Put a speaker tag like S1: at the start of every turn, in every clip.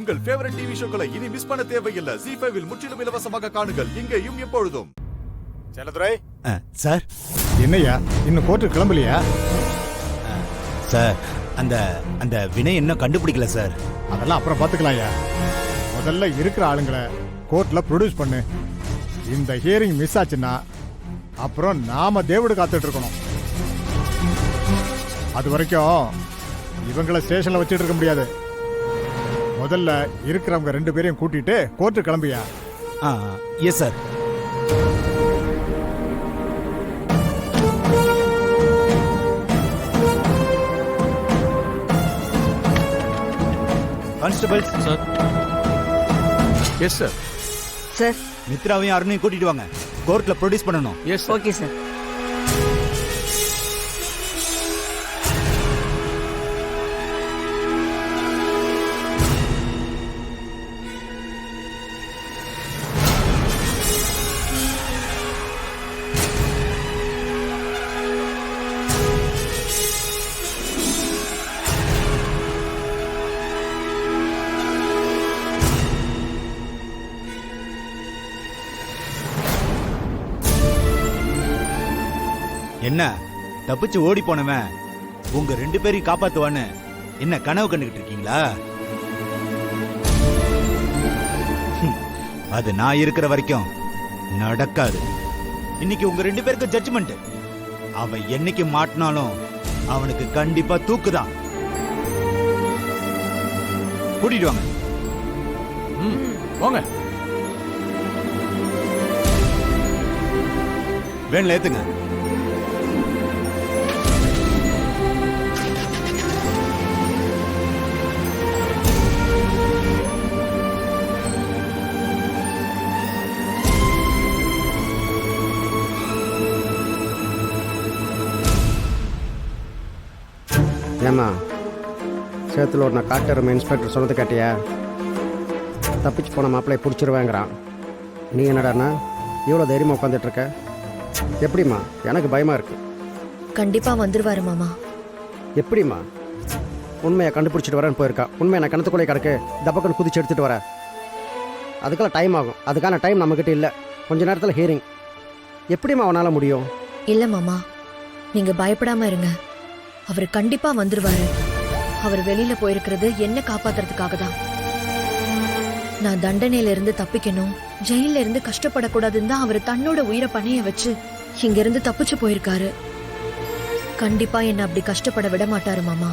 S1: உங்கள் favourite TV ஷோக்களை இனி miss பண்ண தேவையில்லை. ZEE5 இல் முற்றிலும் இலவசமாக காணுங்கள். இங்கேயும் எப்பொழுதும்.
S2: செல்லதுரை
S3: சார்.
S2: என்னையா இன்னும் கோர்ட்டு கிளம்பலையா?
S3: சார் அந்த அந்த வினை இன்னும் கண்டுபிடிக்கல சார்.
S2: அதெல்லாம் அப்புறம் பாத்துக்கலாம்யா. முதல்ல இருக்கிற ஆளுங்களை கோர்ட்ல ப்ரொடியூஸ் பண்ணு. இந்த ஹியரிங் மிஸ் ஆச்சுன்னா அப்புறம் நாம தேவடு காத்துட்டு இருக்கணும். அது வரைக்கும் இவங்கள ஸ்டேஷன்ல வச்சுட்டு இருக்க முடியாது. முதல்ல இருக்கிறவங்க 2 பேரையும் கூட்டிட்டு கோர்ட்டு கிளம்பியா?
S3: Yes sir. Constable sir.
S4: Yes sir.
S5: Sir
S3: மித்ராவையும் அருணையும் கூட்டிட்டு வாங்க. கோர்ட்ல ப்ரொடியூஸ் பண்ணணும்.
S4: Yes
S5: okay sir.
S3: என்ன தப்பிச்சு ஓடி போனவன் உங்க 2 பேரையும் காப்பாத்துவான்னு என்ன கனவு கண்டுகிட்டு இருக்கீங்களா? அது நான் இருக்கிற வரைக்கும் நடக்காது. இன்னைக்கு உங்க 2 பேருக்கு ஜட்ஜ்மெண்ட். அவன் என்னைக்கு மாட்டினாலும் அவனுக்கு கண்டிப்பா தூக்குதான். கூட்டிட்டு வாங்க.
S4: வாங்க.
S3: வேன்ல ஏத்துங்க.
S6: ஏம்மா சேத்துல ஒரு நான் காட்டுறமே இன்ஸ்பெக்டர் சொன்னது கேட்டியா? தப்பிச்சு போன மாப்பிள்ளையை பிடிச்சிருவேங்கிறான். நீ என்னடாண்ணா இவ்வளோ தைரியமாக உட்காந்துட்டு இருக்க? எப்படிம்மா? எனக்கு பயமாக இருக்கு.
S5: கண்டிப்பா வந்துருவாரு மாமா.
S6: எப்படிம்மா? உண்மையை கண்டுபிடிச்சிட்டு வரேன்னு போயிருக்கா. உண்மையை நான் கிணத்துக்குள்ளே கிடக்கு தப்பக்கன்னு குதிச்சு எடுத்துகிட்டு வரேன். அதுக்கெல்லாம் டைம் ஆகும். அதுக்கான டைம் நம்மக்கிட்ட இல்லை. கொஞ்ச நேரத்தில் ஹியரிங். எப்படிம்மா அவனால் முடியும்?
S5: இல்ல மாமா, நீங்க பயப்படாம இருங்க. அவர் கண்டிப்பா வந்துருவாரு. அவர் வெளியில போயிருக்கிறது என்ன காப்பாத்துறதுக்காக தான். நான் தண்டனையில இருந்து தப்பிக்கணும், ஜெயில இருந்து கஷ்டப்படக்கூடாதுன்னு தான் அவர் தன்னோட உயிரை பணைய வச்சு இங்க இருந்து தப்பிச்சு போயிருக்காரு. கண்டிப்பா என்ன அப்படி கஷ்டப்பட விட மாட்டாரு மாமா.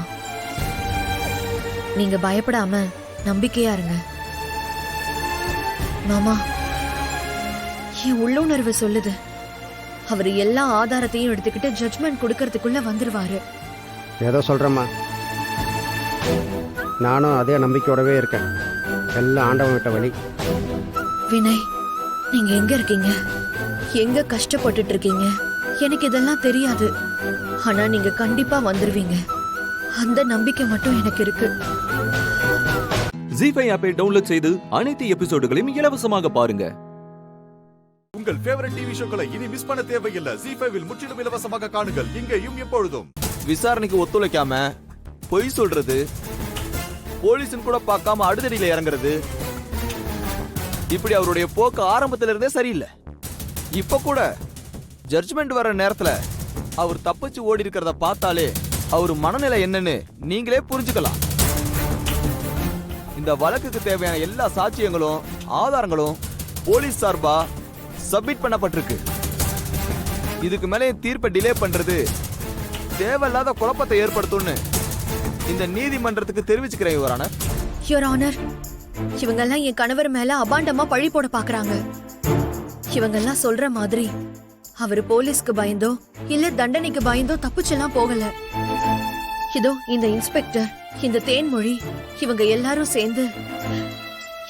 S5: நீங்க பயப்படாம நம்பிக்கையா இருங்க மாமா. என் உள்ளுணர்வு சொல்லுது அவர் எல்லா ஆதாரத்தையும் எடுத்துக்கிட்டு ஜட்ஜ்மெண்ட் கொடுக்கறதுக்குள்ள வந்துருவாரு.
S6: ஏதோ சொல்கிறேம்மா. நானும் அதே நம்பிக்கையோடவே இருக்கேன். எல்லாம் ஆண்டவன் விட்ட வழி.
S5: வினய், நீங்க எங்க இருக்கீங்க? எங்க கஷ்டப்பட்டுட்டு இருக்கீங்க? எனக்கு இதெல்லாம் தெரியாது. ஆனா நீங்க கண்டிப்பா வந்துருவீங்க. அந்த நம்பிக்கை மட்டும் எனக்கு இருக்கு.
S4: ZEE5 ஆப்பை டவுன்லோட் செய்து அனைத்து எபிசோடுகளையும் இலவசமாக பாருங்க.
S1: உங்கள் ஃபேவரட் டிவி ஷோக்களை இனி மிஸ் பண்ண தேவையில்லை. ZEE5 இல் முற்றிலும் இலவசமாக காணுங்கள். இங்கேயும் எப்பொழுதும்.
S7: விசாரணைக்கு ஒத்துழைக்காம பொய் சொல்றது, போலீஸ்னு கூட பார்க்காம அடுத்தடியில இறங்குறது, இப்படி அவருடைய போக்கு ஆரம்பத்துல இருந்தே சரியில்லை. இப்ப கூட ஜட்ஜ்மெண்ட் வர நேரத்துல அவர் தப்பிச்சு ஓடி இருக்கிறத பார்த்தாலே அவர் மனநிலை என்னன்னு நீங்களே புரிஞ்சுக்கலாம். இந்த வழக்குக்கு தேவையான எல்லா சாட்சியங்களும் ஆதாரங்களும் போலீஸ் சார்பா சப்மிட் பண்ணப்பட்டிருக்கு. இதுக்கு மேலே தீர்ப்பை டிலே பண்றது தேவையில்லாத குழப்பத்தை ஏற்படுத்தும்னு இந்த நீதிமன்றத்துக்கு தெரிவிச்சுக்கிறேன் யுவர் ஆனர்.
S5: யுவர் ஆனர், இவங்கெல்லாம் என் கணவர் மேல அபாண்டமா பழி போட பாக்குறாங்க. இவங்கெல்லாம் சொல்ற மாதிரி அவர் போலீஸ்க்கு பயந்தோ இல்ல தண்டனைக்கு பயந்தோ தப்பிச்செல்லாம் போகல. இதோ இந்த இன்ஸ்பெக்டர், இந்த தேன்மொழி, இவங்க எல்லாரும் சேர்ந்து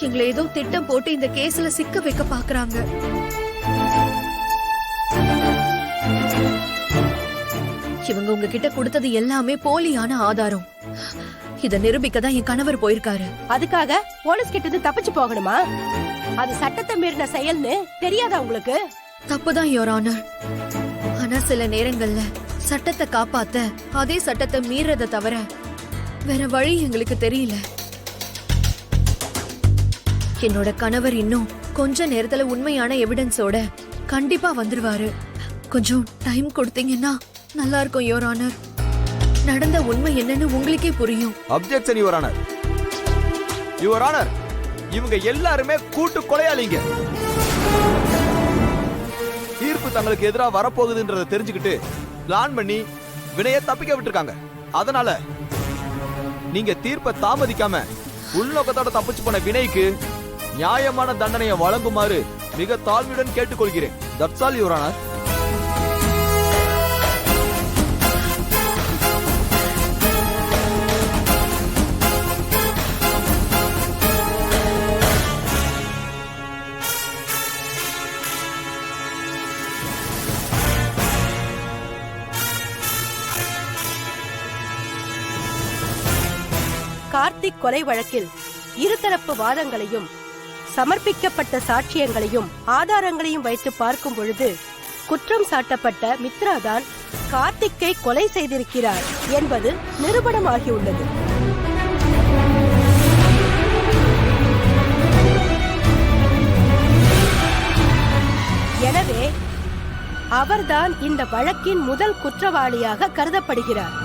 S5: எங்களை ஏதோ திட்டம் போட்டு இந்த கேஸ்ல சிக்க வைக்க பாக்குறாங்க. இவங்க உங்ககிட்ட கொடுத்தது எல்லாமே போலியான ஆதாரம். இத நிரூபிக்க தான் என் கணவர் போயிருக்காரு.
S8: அதுக்காக போலீஸ் கிட்ட இருந்து தப்பிச்சு போகணுமா? அது சட்டத்தை மீறின செயல்னு தெரியாதா உங்களுக்கு?
S5: தப்புதான் யுவர் ஆனர். ஆனா சில நேரங்கள்ல சட்டத்தை காப்பாத்த அதே சட்டத்தை மீறத தவிர வேற வழி எங்களுக்கு தெரியல. என்னோட கணவர் இன்னும் கொஞ்ச நேரத்துல உண்மையான எவிடன்ஸோட கண்டிப்பா வந்துருவாரு. கொஞ்சம் டைம் கொடுத்தீங்கன்னா நல்லா இருக்கும் யுவர் ஆனர். நடந்த உண்மை என்னன்னு உங்களுக்கே புரியும்.
S7: Objection your honour. Your honour, இவங்க எல்லாருமே கூட்டு கொலையாளிங்க. தீர்ப்பு தங்களுக்கு எதிராக வரப்போகுதுன்றதை தெரிஞ்சுக்கிட்டு பிளான் பண்ணி வினைய தப்பிக்க விட்டுருக்காங்க. அதனால நீங்க தீர்ப்பை தாமதிக்காம உள்நோக்கத்தோட தப்பிச்சு போன வினைக்கு நியாயமான தண்டனையை வழங்குமாறு மிக தாழ்மையுடன் கேட்டுக்கொள்கிறேன். That's all your honour.
S8: Karthik கொலை வழக்கில் இருதரப்பு வாதங்களையும் சமர்ப்பிக்கப்பட்ட சாட்சியங்களையும் ஆதாரங்களையும் வைத்து பார்க்கும் பொழுது குற்றம் சாட்டப்பட்ட மித்ராதான் கார்த்திக்கை கொலை செய்திருக்கிறார் என்பது நிரூபணமாகியுள்ளது. எனவே அவர்தான் இந்த வழக்கின் முதல் குற்றவாளியாக கருதப்படுகிறார்.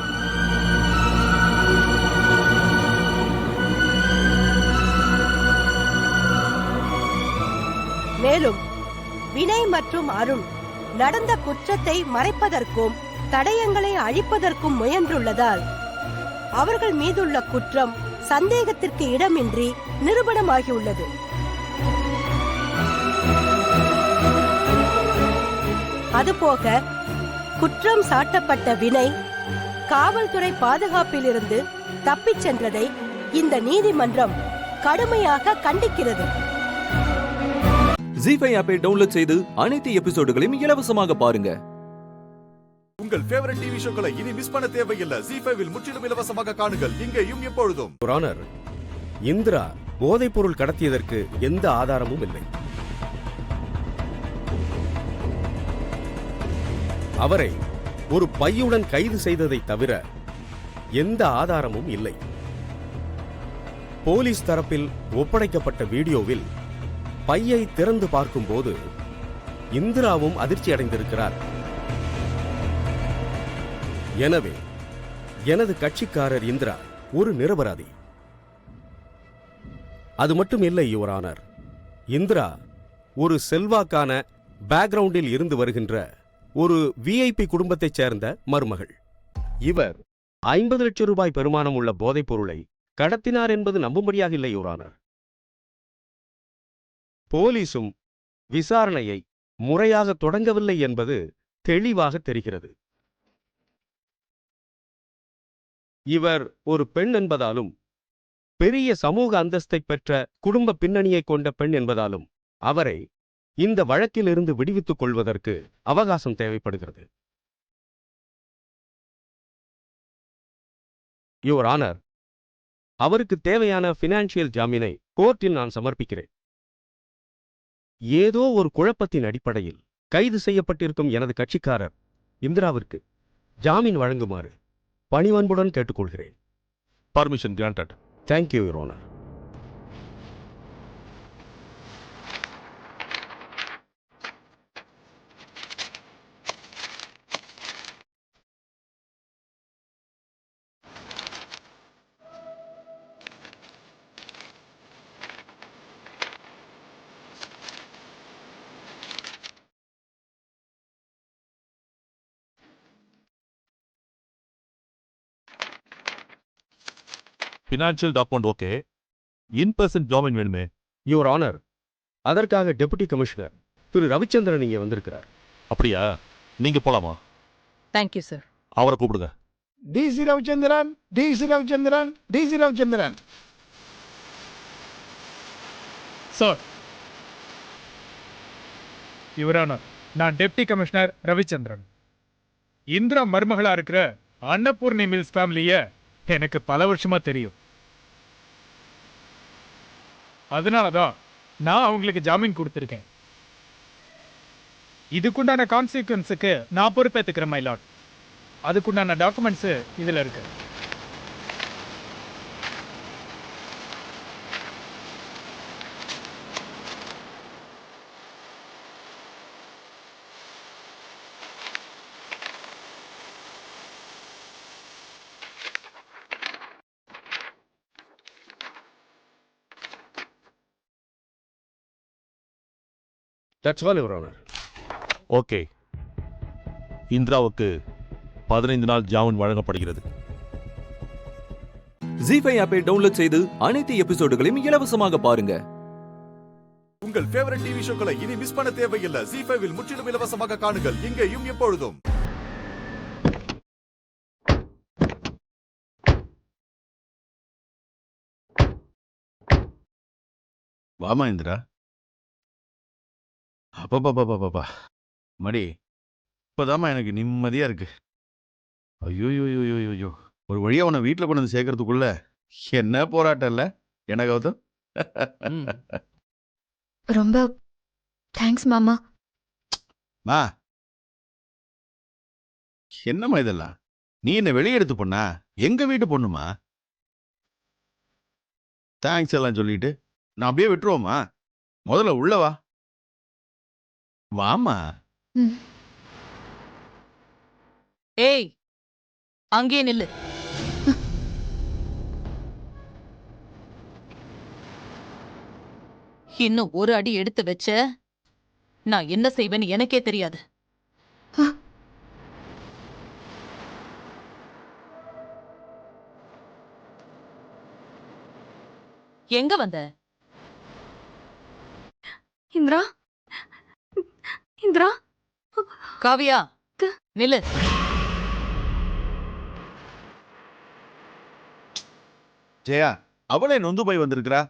S8: மேலும் வினய் மற்றும் அருண் நடந்த குற்றத்தை மறைப்பதற்கும் தடயங்களை அழிப்பதற்கும் முயன்றுள்ளதால் அவர்கள் மீதுள்ள குற்றம் சந்தேகத்திற்கு இடமின்றி நிரூபணமாகியுள்ளது. அதுபோக குற்றம் சாட்டப்பட்ட வினய் காவல்துறை பாதுகாப்பிலிருந்து தப்பிச் சென்றதை இந்த நீதிமன்றம் கடுமையாக கண்டிக்கிறது.
S4: ஜி5 ஆப்பை டவுன்லோட் செய்து அனைத்து எபிசோடுகளையும் இலவசமாக பாருங்க.
S1: உங்கள் ஃபேவரட் டிவி ஷோக்களை இனி மிஸ் பண்ண தேவையில்லை. ஜி5 முற்றிலும் இலவசமாக காணுங்கள் இங்கேயும் எப்பொழுதும்.
S9: யுவர் ஆனர், இந்திரா போதைப் பொருள் கடத்தியதற்கு எந்த ஆதாரமும் இல்லை. அவரை ஒரு பையுடன் கைது செய்ததை தவிர எந்த ஆதாரமும் இல்லை. போலீஸ் தரப்பில் ஒப்படைக்கப்பட்ட வீடியோவில் பையை திறந்து பார்க்கும்போது இந்திராவும் அதிர்ச்சி அடைந்திருக்கிறார். எனவே எனது கட்சிக்காரர் இந்திரா ஒரு நிரபராதி. அது மட்டும் இல்லை யுவர் ஆனர், இந்திரா ஒரு செல்வாக்கான பேக்ரவுண்டில் இருந்து வருகின்ற ஒரு விஐபி குடும்பத்தைச் சேர்ந்த மருமகள். இவர் 50 லட்சம் ரூபாய் பெறுமானம் உள்ள போதைப் பொருளை கடத்தினார் என்பது நம்பும்படியாக இல்லை யுவர் ஆனர். போலீசும் விசாரணையை முறையாக தொடங்கவில்லை என்பது தெளிவாக தெரிகிறது. இவர் ஒரு பெண் என்பதாலும் பெரிய சமூக அந்தஸ்தை பெற்ற குடும்ப பின்னணியை கொண்ட பெண் என்பதாலும் அவரை இந்த வழக்கிலிருந்து விடுவித்துக் கொள்வதற்கு அவகாசம் தேவைப்படுகிறது. யுவர் ஆனர், அவருக்கு தேவையான பினான்சியல் ஜாமீனை கோர்ட்டில் நான் சமர்ப்பிக்கிறேன். ஏதோ ஒரு குழப்பத்தின் அடிப்படையில் கைது செய்யப்பட்டிருக்கும் எனது கட்சிக்காரர் இந்திராவிற்கு ஜாமீன் வழங்குமாறு பணிவன்புடன் கேட்டுக்கொள்கிறேன்.
S1: Permission granted.
S9: Thank you your honour.
S1: Financial document okay. In person ஜாமீன் வேணுமே.
S9: யுவர் ஆனர், அதற்காக டெபுட்டி கமிஷனர் திரு ரவிச்சந்திரன் இங்கே வந்திருக்கிறார்.
S1: அப்படியா? நீங்க போலாமா?
S10: Thank you sir.
S1: அவரை கூப்பிடுங்க.
S2: DC Ravichandran, DC Ravichandran, DC Ravichandran.
S11: Sir, your honour, நான் டெப்டி கமிஷனர் ரவிச்சந்திரன். இந்திரா மருமகளா இருக்கிற அன்னபூர்ணி மில்ஸ் ஃபேமிலிய எனக்கு பல வருஷமா தெரியும். அதனாலதான் நான் அவங்களுக்கு ஜாமீன் கொடுத்திருக்கேன். இதுக்குண்டான கான்சிக்வன்ஸுக்கு நான் பொறுப்பேற்றுக்கிறேன் மை லார்ட். அதுக்குண்டான டாக்குமெண்ட்ஸ் இதுல இருக்கு.
S9: That's all your honour.
S10: Okay, இந்திராவுக்கு 15 நாள் ஜாமீன் வழங்கப்படுகிறது.
S4: ஜி5 ஆப்பை டவுன்லோட் செய்து அனைத்து எபிசோடுகளையும் இலவசமாக பாருங்க.
S1: உங்கள் ஃபேவரட் டிவி ஷோக்களை இனி மிஸ் பண்ண தேவையில்லை. ஜி5 இல் முற்றிலும் இலவசமாக காணுங்கள் இங்கேயும் எப்பொழுதும்.
S10: வாமா இந்திரா. அப்பா மடி, இப்பதாம்மா எனக்கு நிம்மதியா இருக்கு. ஐயோ, ஒரு வழியா உன்னை வீட்டில் கொண்டு வந்து சேர்க்கறதுக்குள்ள என்ன போராட்டம் இல்ல என்ன கௌதம்?
S5: ரொம்ப தேங்க்ஸ் மாமா.
S10: மா, என்னம்மா இதெல்லாம்? நீ என்ன வெளியே எடுத்து பொண்ணா? எங்க வீட்டு பொண்ணுமா? தேங்க்ஸ் எல்லாம் சொல்லிட்டு நான் அப்படியே விட்டுருவோமா? முதல்ல உள்ள வா. வாமா.
S8: ஏய், அங்கே நில்லு. இன்னும் ஒரு அடி எடுத்து வச்ச நான் என்ன செய்வேன்னு எனக்கே தெரியாது. எங்க வந்த?
S5: இந்திரா, இந்திரா.
S8: காவியா, நில்லு.
S10: ஜெயா, அவளே நொந்து போய் வந்திருக்கிறா.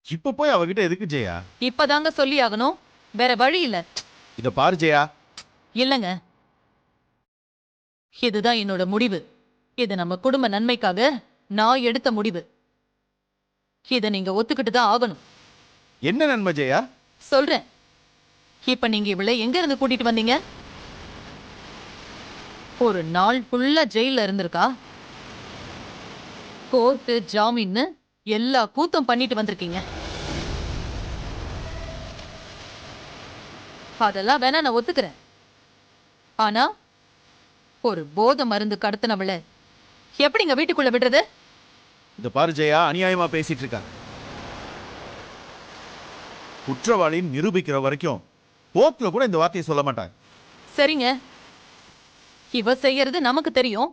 S10: இப்ப போய் அவகிட்ட எதுக்கு ஜெயா?
S8: இப்பதாங்க சொல்லி ஆகணும், வேற வழி இல்ல.
S10: இத பாரு ஜெயா.
S8: இல்லங்க, இதுதான் என்னோட முடிவு. இது நம்ம குடும்ப நன்மைக்காக நான் எடுத்த முடிவு. இத நீங்க ஒத்துக்கிட்டு தான் ஆகணும்.
S10: என்ன நன்மை ஜெயா?
S8: சொல்றேன். இப்ப நீங்க இவளை எங்க இருந்து கூட்டிட்டு வந்தீங்க? ஒரு நாள் ஃபுல்லா ஜெயில இருந்திருக்கா. கோர்ட்டு ஜாமீன்னு எல்லா கூத்தும் பண்ணிட்டு வந்திருக்கீங்க. அதெல்லாம் வேணா நான் ஒத்துக்கிறேன். ஆனா ஒரு போதை மருந்து கடத்தினவளை எப்படிங்க வீட்டுக்குள்ள விடுறது?
S10: இந்த பாரு ஜெயா, அநியாயமா பேசிட்டு இருக்காங்க. குற்றவாளின்னு நிரூபிக்கிற வரைக்கும் கோர்ட்ல கூட இந்த வார்த்தையை சொல்ல மாட்டாங்க.
S8: சரிங்க, இவ செய்யறது நமக்கு தெரியும்.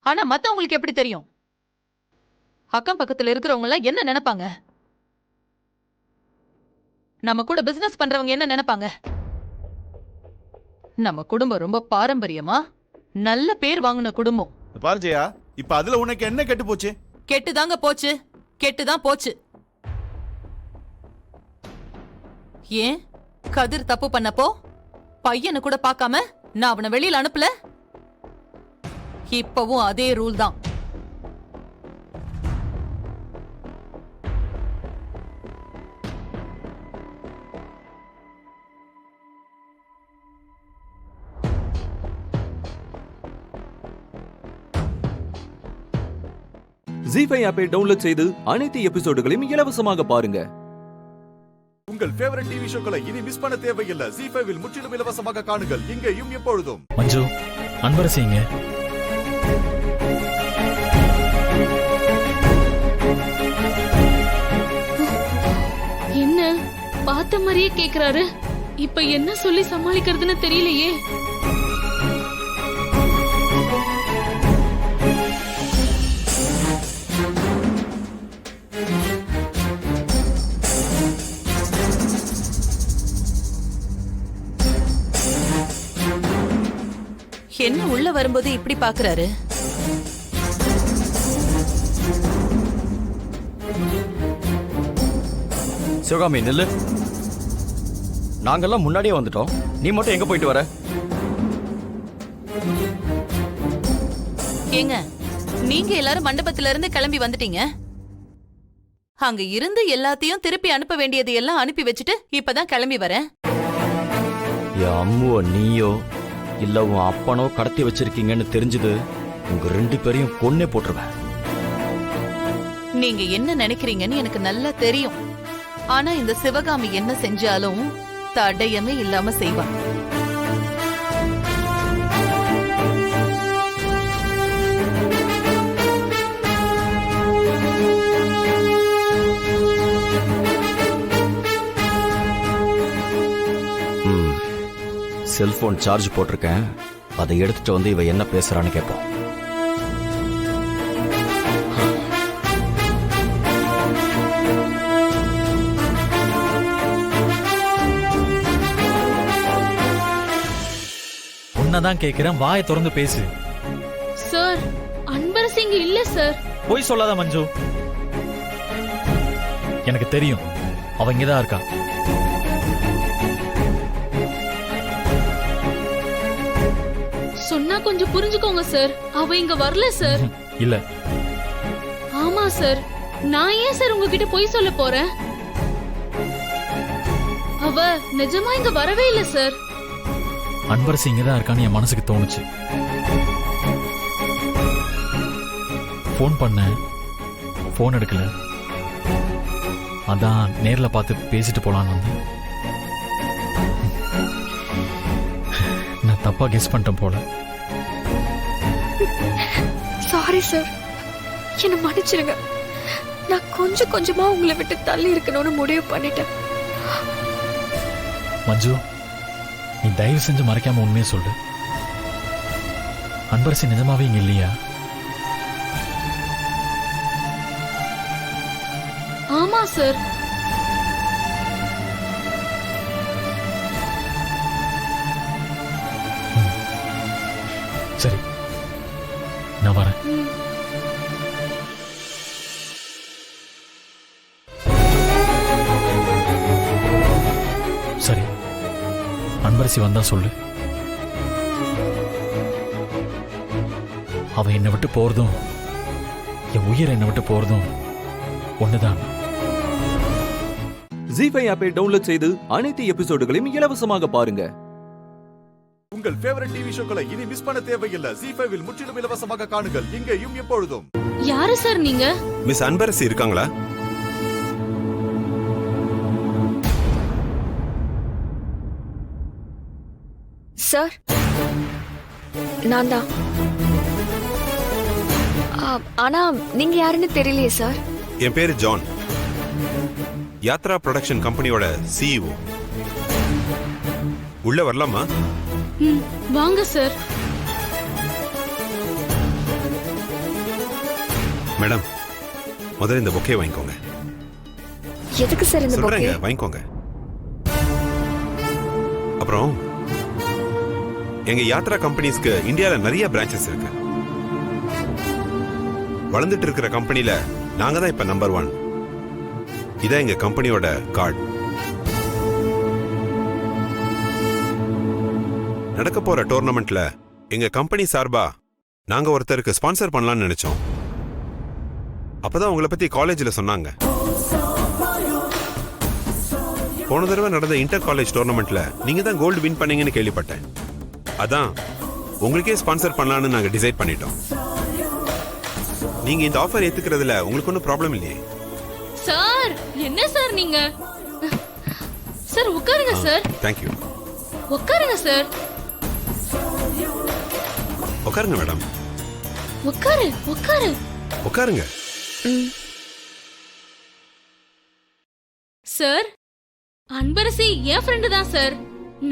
S8: ஆனா மத்தவங்களுக்கு எப்படி தெரியும்? அக்கம் பக்கத்துல இருக்கிறவங்க எல்லாம் என்ன நினைப்பாங்க? நம்ம கூட பிசினஸ் பண்றவங்க என்ன நினைப்பாங்க? நம்ம குடும்பம் ரொம்ப பாரம்பரியமா நல்ல பேர் வாங்கின குடும்பம்.
S10: இந்த பாரு ஜெயா, இப்ப அதுல உனக்கு என்ன கெட்டு போச்சு?
S8: கெட்டுதாங்க போச்சு, கெட்டுதான் போச்சு. ஏன் கதிர் தப்பு பண்ணப்போ பையனை கூட பார்க்காம நான் அவனை வெளியில அனுப்பல? இப்பவும் அதே ரூல் தான்.
S4: ஜி5 ஆப்பை டவுன்லோட் செய்து அனைத்து எபிசோடுகளையும் இலவசமாக பாருங்க.
S1: உங்கள் ஃபேவரட் டிவி ஷோக்களை இனி மிஸ் பண்ண தேவையில்லை. ஜி5 இல் முற்றிலும் இலவசமாக காணுங்கள் இங்கேயும் எப்பொழுதும்.
S12: மஞ்சு, அன்பரசிங்க.
S13: என்ன பார்த்த மாதிரியே கேக்குறாரு. இப்ப என்ன சொல்லி சமாளிக்கிறதுன்னு தெரியலையே.
S8: என்ன உள்ள வரும்போது இப்படி பாக்குறாரு?
S7: சிவகாமி நில்லு. நாங்கெல்லாம் முன்னாடியே வந்துட்டோம், நீ மட்டும் எங்க போயிட்டு வர?
S8: ஏங்க, நீங்க எல்லாரும் மண்டபத்துல இருந்து கிளம்பி வந்துட்டீங்க. அங்க இருந்து எல்லாத்தையும் திருப்பி அனுப்ப வேண்டியது எல்லாம் அனுப்பி வச்சுட்டு இப்பதான் கிளம்பி வரேன்.
S7: என் அம்முவ நீயோ இல்ல உன் அப்பனோ கடத்தி வச்சிருக்கீங்கன்னு தெரிஞ்சது உங்க 2 பேரையும் கொன்னே போட்டுருவேன்.
S8: நீங்க என்ன நினைக்கிறீங்கன்னு எனக்கு நல்லா தெரியும். ஆனா இந்த சிவகாமி என்ன செஞ்சாலும் தடயமே இல்லாம செய்வா.
S4: செல்போன் சார்ஜ் போட்டிருக்கேன், அதை எடுத்துட்டு வந்து இவ என்ன பேசுறான்னு கேட்போம்.
S12: உன்னதான் கேக்குறேன், வாயை திறந்து பேசு.
S13: சார், அன்பரசி இங்க இல்ல சார்.
S12: போய் சொல்லாத மஞ்சு, எனக்கு தெரியும் அவ இங்கதான் இருக்கா.
S13: சொன்னா கொஞ்சம் புரிஞ்சுக்கோங்க சார். அவ இங்க வரல சார்.
S12: இல்ல.
S13: ஆமா சார், நான் ஏன் சார் உங்ககிட்ட போய் சொல்ல போறேன்? அவ நிஜமா இங்க வரவே இல்ல சார்.
S12: அன்பரசி இங்கதான் இருக்கான்னு என் மனசுக்கு தோணுச்சு. போன் பண்ண, போன் எடுக்கல. அதான் நேர்ல பார்த்து பேசிட்டு போலான்னு வந்தேன். நான் தப்பா கெஸ் பண்ணிட்டேன் போல.
S5: சாரி சார், என்ன மன்னிச்சிருங்க. நான் கொஞ்சம் கொஞ்சமா உங்களை விட்டு தள்ளி இருக்கணும்னு முடிவு பண்ணிட்டேன்.
S12: மஞ்சு, நீ தயவு செஞ்சு மறைக்காம உண்மையை சொல்லு. அன்பரசி நிஜமாவே இங்க இல்லையா?
S13: ஆமா சார்.
S12: சரி, நான் வரேன். சரி, அன்பரசி வந்தா சொல்லு. அவ என்னை விட்டு போறதும் என் உயிர் என்னை விட்டு போறதும் ஒண்ணுதான்.
S4: ஜி5 ஆப்பை டவுன்லோட் செய்து அனைத்து எபிசோடுகளையும் இலவசமாக பாருங்க.
S1: உங்கள் ஃபேவரட் டிவி ஷோக்களை இனி மிஸ் பண்ண தேவையில்லை. ஜி5 முற்றிலும் இலவசமாக காணுங்கள், இங்கேயும் எப்பொழுதும்.
S13: யாரு சார் நீங்க?
S9: மிஸ் அன்பரசி இருக்காங்களா?
S5: சார், நான் தான். ஆனா நீங்க யாருன்னு தெரியலையே சார்.
S9: என் பேரு ஜான், யாத்ரா ப்ரொடக்ஷன் கம்பெனியோட சிஇஓ. உள்ள வரலாமா?
S13: வாங்க சார்.
S9: மேடம், முதல்ல இந்த பொக்கே வாங்கிக்கோங்க.
S5: எதுக்கு சார் இந்த பொக்கே?
S9: சொல்றேங்க, வாங்கிக்கோங்க. அப்புறம் எங்க யாத்ரா கம்பெனிஸ்க்கு இந்தியால நிறைய பிரான்ச்சஸ் இருக்கு. வளர்ந்துட்டு இருக்கிற கம்பெனில நாங்க தான் இப்ப நம்பர் 1. இதான் எங்க கம்பெனியோட கார்டு. நடக்க போற டோர்னமெண்ட்ல எங்க கம்பெனி சார்பா நாங்க ஒருத்தருக்கு ஸ்பான்சர் பண்ணலாம்னு நினைச்சோம். அப்பதான் உங்களை பத்தி காலேஜ்ல சொன்னாங்க. போன தடவை நடந்த இன்டர் காலேஜ் டோர்னமெண்ட்ல நீங்க தான் கோல்டு வின் பண்ணீங்கன்னு கேள்விப்பட்டேன். அதான் உங்களுக்கே ஸ்பான்சர் பண்ணலாம்னு நாங்க டிசைட் பண்ணிட்டோம். நீங்க இந்த ஆஃபர் ஏத்துக்கிறதுல உங்களுக்கு ஒன்றும் ப்ராப்ளம் இல்லையே?
S13: சார், என்ன சார் நீங்க? சார் உட்காருங்க சார்.
S9: தேங்க்யூ.
S13: உட்காருங்க சார்.
S9: உட்காருங்க மேடம்.
S13: உட்காரு உட்காரு
S9: உட்காருங்க.
S13: சார், அன்பரசி என் ஃப்ரெண்டு தான் சார்.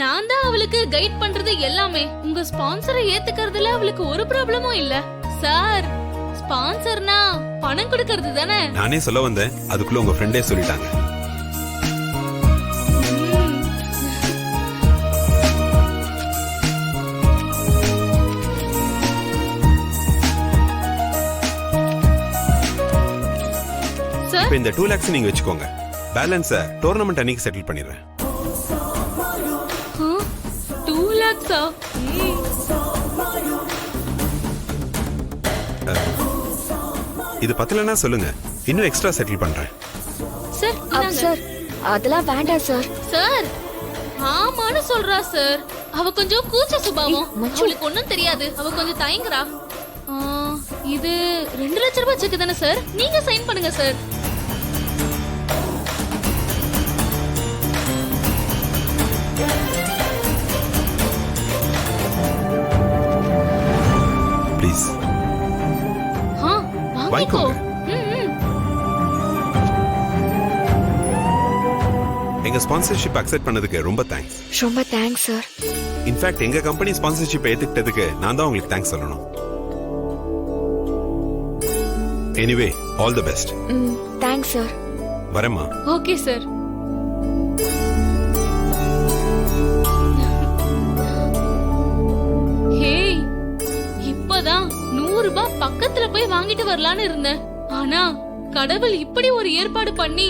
S13: நான் தான் அவளுக்கு கைட் பண்றது எல்லாமே. உங்க ஸ்பான்சரை ஏத்துக்கிறதுல அவளுக்கு ஒரு ப்ராப்ளமும் இல்ல. சார், ஸ்பான்சர்னா பணம் கொடுக்கறது தானே?
S9: நானே சொல்ல வந்தேன், அதுக்குள்ள உங்க ஃப்ரெண்டே சொல்லிட்டாங்க. இப்ப இந்த 2 lakhs நீங்க வச்சுக்கோங்க. பேலன்ஸ டோர்னமெண்ட் அன்னைக்கு செட்டில் பண்ணிடுறேன்.
S13: 2 lakhs?
S9: இது பத்தலன்னா சொல்லுங்க, இன்னும் எக்ஸ்ட்ரா செட்டில் பண்றேன்.
S13: சார்,
S5: சார் அதெல்லாம் வேண்டாம் சார்.
S13: சார், ஆமான்னு சொல்றா சார். அவ கொஞ்சம் கூச்ச சுபாவம். அவளுக்கு ஒண்ணும் தெரியாது. அவ கொஞ்சம் தயங்குறா. இது 2 லட்சம் ரூபாய் செக் தானே சார்? நீங்க சைன் பண்ணுங்க சார்.
S9: ப்ளீஸ் வாங்கிக்கோங்க. எங்க ஸ்பான்சர்ஷிப் அக்செப்ட் பண்ணதுக்கு ரொம்ப தேங்க்ஸ்.
S5: ரொம்ப தேங்க்ஸ் சார்.
S14: இன்ஃபேக்ட் எங்க கம்பெனி ஸ்பான்சர்ஷிப் ஏத்துக்கிட்டதுக்கு நான் தான் உங்களுக்கு தேங்க்ஸ் சொல்லணும். Anyway all the best.
S5: Thanks sir.
S14: வரேம்மா.
S13: Okay sir. ஹேய், இப்பதான் 100 ரூபாய் பக்கத்துல போய் வாங்கிட்டு வரலான்னு இருந்தேன். ஆனா கடவுள் இப்படி ஒரு ஏற்பாடு பண்ணி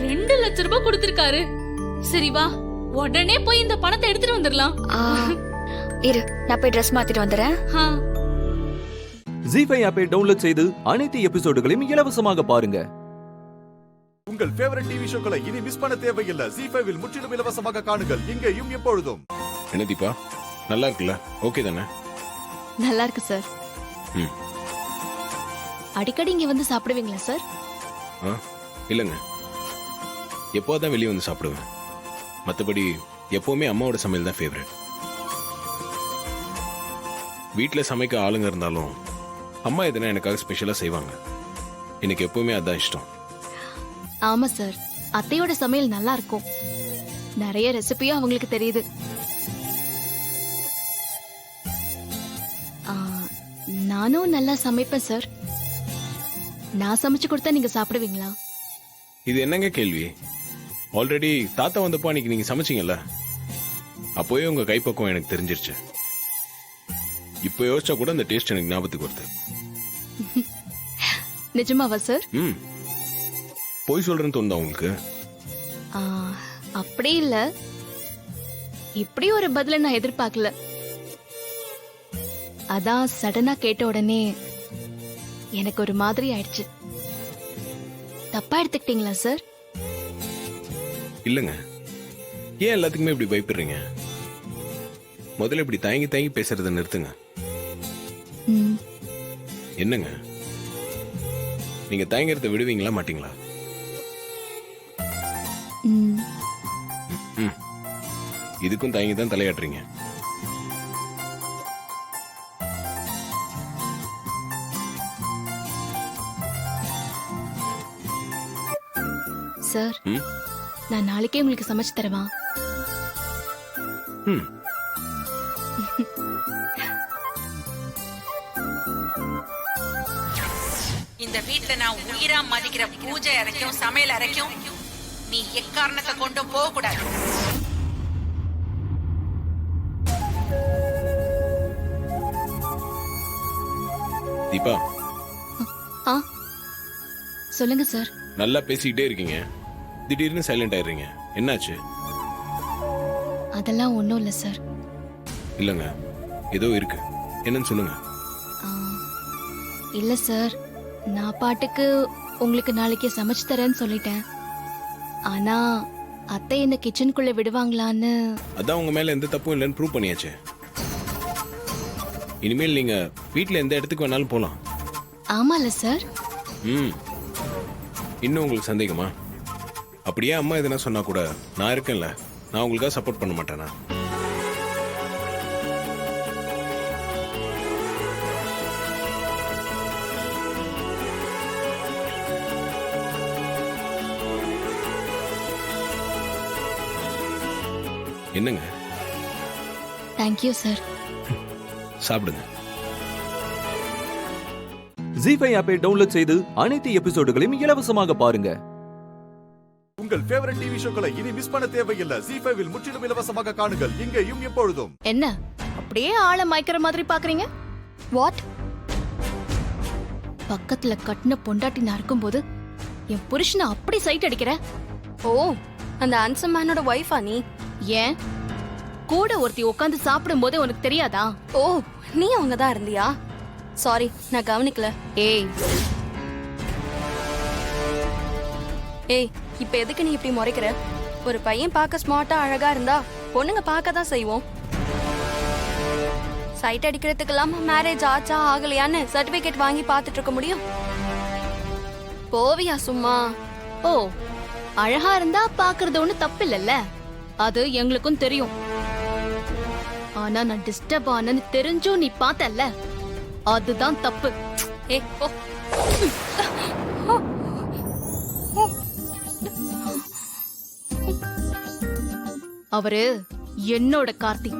S13: 2 லட்சம் ரூபாய் கொடுத்திருக்காரு. சரி வா, உடனே போய் இந்த பணத்தை எடுத்துட்டு வந்துடலாம்.
S5: இரு, நான் போய் ட்ரெஸ் மாத்திட்டு வந்துறேன்.
S4: ஜி5 ஆப்பை டவுன்லோட் செய்து அனைத்து எபிசோடுகளையும் இலவசமாக பாருங்க.
S1: உங்கள் ஃபேவரட் டிவி ஷோக்களை இனி மிஸ் பண்ண தேவையில்லை. ஜி5ல் முற்றிலும் இலவசமாக காணுங்கள், இங்கேயும் எப்பொழுதும்.
S15: என்ன தீபா, நல்லா இருக்குல்ல? ஓகே தானே?
S5: நல்லா இருக்கு சார். அடிக்கடி இங்க வந்து சாப்பிடுவீங்களா சார்?
S15: இல்லைங்க, எப்போதான் வெளியே வந்து சாப்பிடுவேன். மற்றபடி எப்பவுமே அம்மாவோட சமையல் தான் ஃபேவரட். வீட்டில் சமைக்க ஆளுங்க இருந்தாலும் அம்மா எதுனா எனக்காக ஸ்பெஷலாக செய்வாங்க. எனக்கு எப்பவுமே அதான் இஷ்டம்.
S5: ஆமா சார், அத்தையோட சமையல் நல்லா இருக்கும். நிறைய ரெசிபியும் அவங்களுக்கு தெரியுது. நானும் நல்லா சமைப்பேன் சார். நான் சமைச்சு கொடுத்தா நீங்க சாப்பிடுவீங்களா?
S15: இது என்னங்க கேள்வி? ஆல்ரெடி தாத்தா வந்தப்போ அன்னைக்கு நீங்க சமைச்சீங்கல்ல, அப்போவே உங்க கைப்பக்குவம் எனக்கு தெரிஞ்சிருச்சு. இப்போ யோசிச்சா கூட அந்த டேஸ்ட் எனக்கு ஞாபகத்துக்கு வருது.
S5: நிஜமாவா சார்?
S15: போய் சொல்றேன்னு தோணுதா உங்களுக்கு?
S5: அப்படி இல்ல, இப்படி ஒரு பதில நான் எதிர்பார்க்கல. அதான் சடனா கேட்ட உடனே எனக்கு ஒரு மாதிரி ஆயிடுச்சு. தப்பா எடுத்துக்கிட்டீங்களா சார்?
S15: இல்லங்க, ஏன் எல்லாத்துக்குமே இப்படி பயப்படுறீங்க? முதல்ல இப்படி தயங்கி தயங்கி பேசுறத நிறுத்துங்க. என்னங்க, நீங்க தயங்கிறத விடுவீங்களா மாட்டீங்களா? இதுக்கும் தயங்கி தான் தலையாட்டுறீங்க.
S5: சார், நான் நாளைக்கே உங்களுக்கு சமைச்சு தரவா?
S16: இந்த வீட்டுல நான் உயிரா மதிக்கிற பூஜை அறைக்கும் சமையல் அறைக்கும் நீ எக்காரணத்தை கொண்டும் போக கூடாது.
S15: தீபா.
S5: சொல்லுங்க சார்.
S15: நல்லா பேசிக்கிட்டே இருக்கீங்க, திடீர்னு சைலண்ட் ஆயிடுறீங்க. என்னாச்சு?
S5: அதெல்லாம் ஒண்ணும் இல்ல சார்.
S15: இல்லங்க, ஏதோ இருக்கு. என்னன்னு சொல்லுங்க.
S5: இல்ல சார், நான் பாட்டுக்கு உங்களுக்கு நாளைக்கு சமைச்சு தரேன்னு சொல்லிட்டேன். ஆனா அத்தை இந்த கிச்சனுக்குள்ள விடுவாங்களான்னு.
S15: அதான் உங்க மேல எந்த தப்பும் இல்லைன்னு ப்ரூவ் பண்ணியாச்சு. இனிமேல் நீங்க வீட்டுல எந்த இடத்துக்கு வேணாலும் போலாம்.
S5: ஆமால சார்.
S15: இன்னும் உங்களுக்கு சந்தேகமா? அப்படியே அம்மா எதுனா சொன்னா கூட நான் இருக்கேன்ல, நான் உங்களுக்காக சப்போர்ட் பண்ண மாட்டேனா? என்னங்க?
S5: Thank you sir.
S15: சாப்பிடுங்க.
S4: ஜி5 ஆப்பை டவுன்லோட் செய்து அனைத்து எபிசோடுகளையும் இலவசமாக பாருங்க.
S1: உங்கள் ஃபேவரட் டிவி ஷோக்களை இனி மிஸ் பண்ண தேவையில்லை. ஜி5ல் முற்றிலும் இலவசமாக காணுங்கள், இங்கேயும் எப்பொழுதும்.
S5: என்ன அப்படியே ஆளை மயக்கிற மாதிரி பாக்குறீங்க? வாட்? பக்கத்துல கட்டின பொண்டாட்டி நான் இருக்கும்போது என் புருஷனை அப்படி சைட் அடிக்கிற? ஓ, அந்த ஹேண்ட்ஸம் மேனோட வைஃபா நீ? ஏன் கூட ஒருத்தி உட்காந்து சாப்பிடும் போது உனக்கு தெரியாதா? ஓ, நீ அவங்கதான் இருந்தியா? சாரி, நான் கவனிக்கல. ஏய் இப்ப எதுக்கு நீ இப்படி முறைக்கிற? ஒரு பையன் பார்க்க ஸ்மார்ட்டா அழகா இருந்தா பொண்ணுங்க பார்க்க தான் செய்வோம். சைட் அடிக்கிறதுக்கெல்லாம் மேரேஜ் ஆச்சா ஆகலையான்னு சர்டிபிகேட் வாங்கி பார்த்துட்டு இருக்க முடியும்? போவியா சும்மா? ஓ, அழகா இருந்தா பாக்குறது ஒண்ணு தப்பு இல்லல்ல, அது எங்களுக்கும் தெரியும். ஆனா நான் டிஸ்டர்ப் ஆனன்னு தெரிஞ்சும் நீ பார்த்தல்ல, அதுதான் தப்பு. அவரு என்னோட கார்த்தி.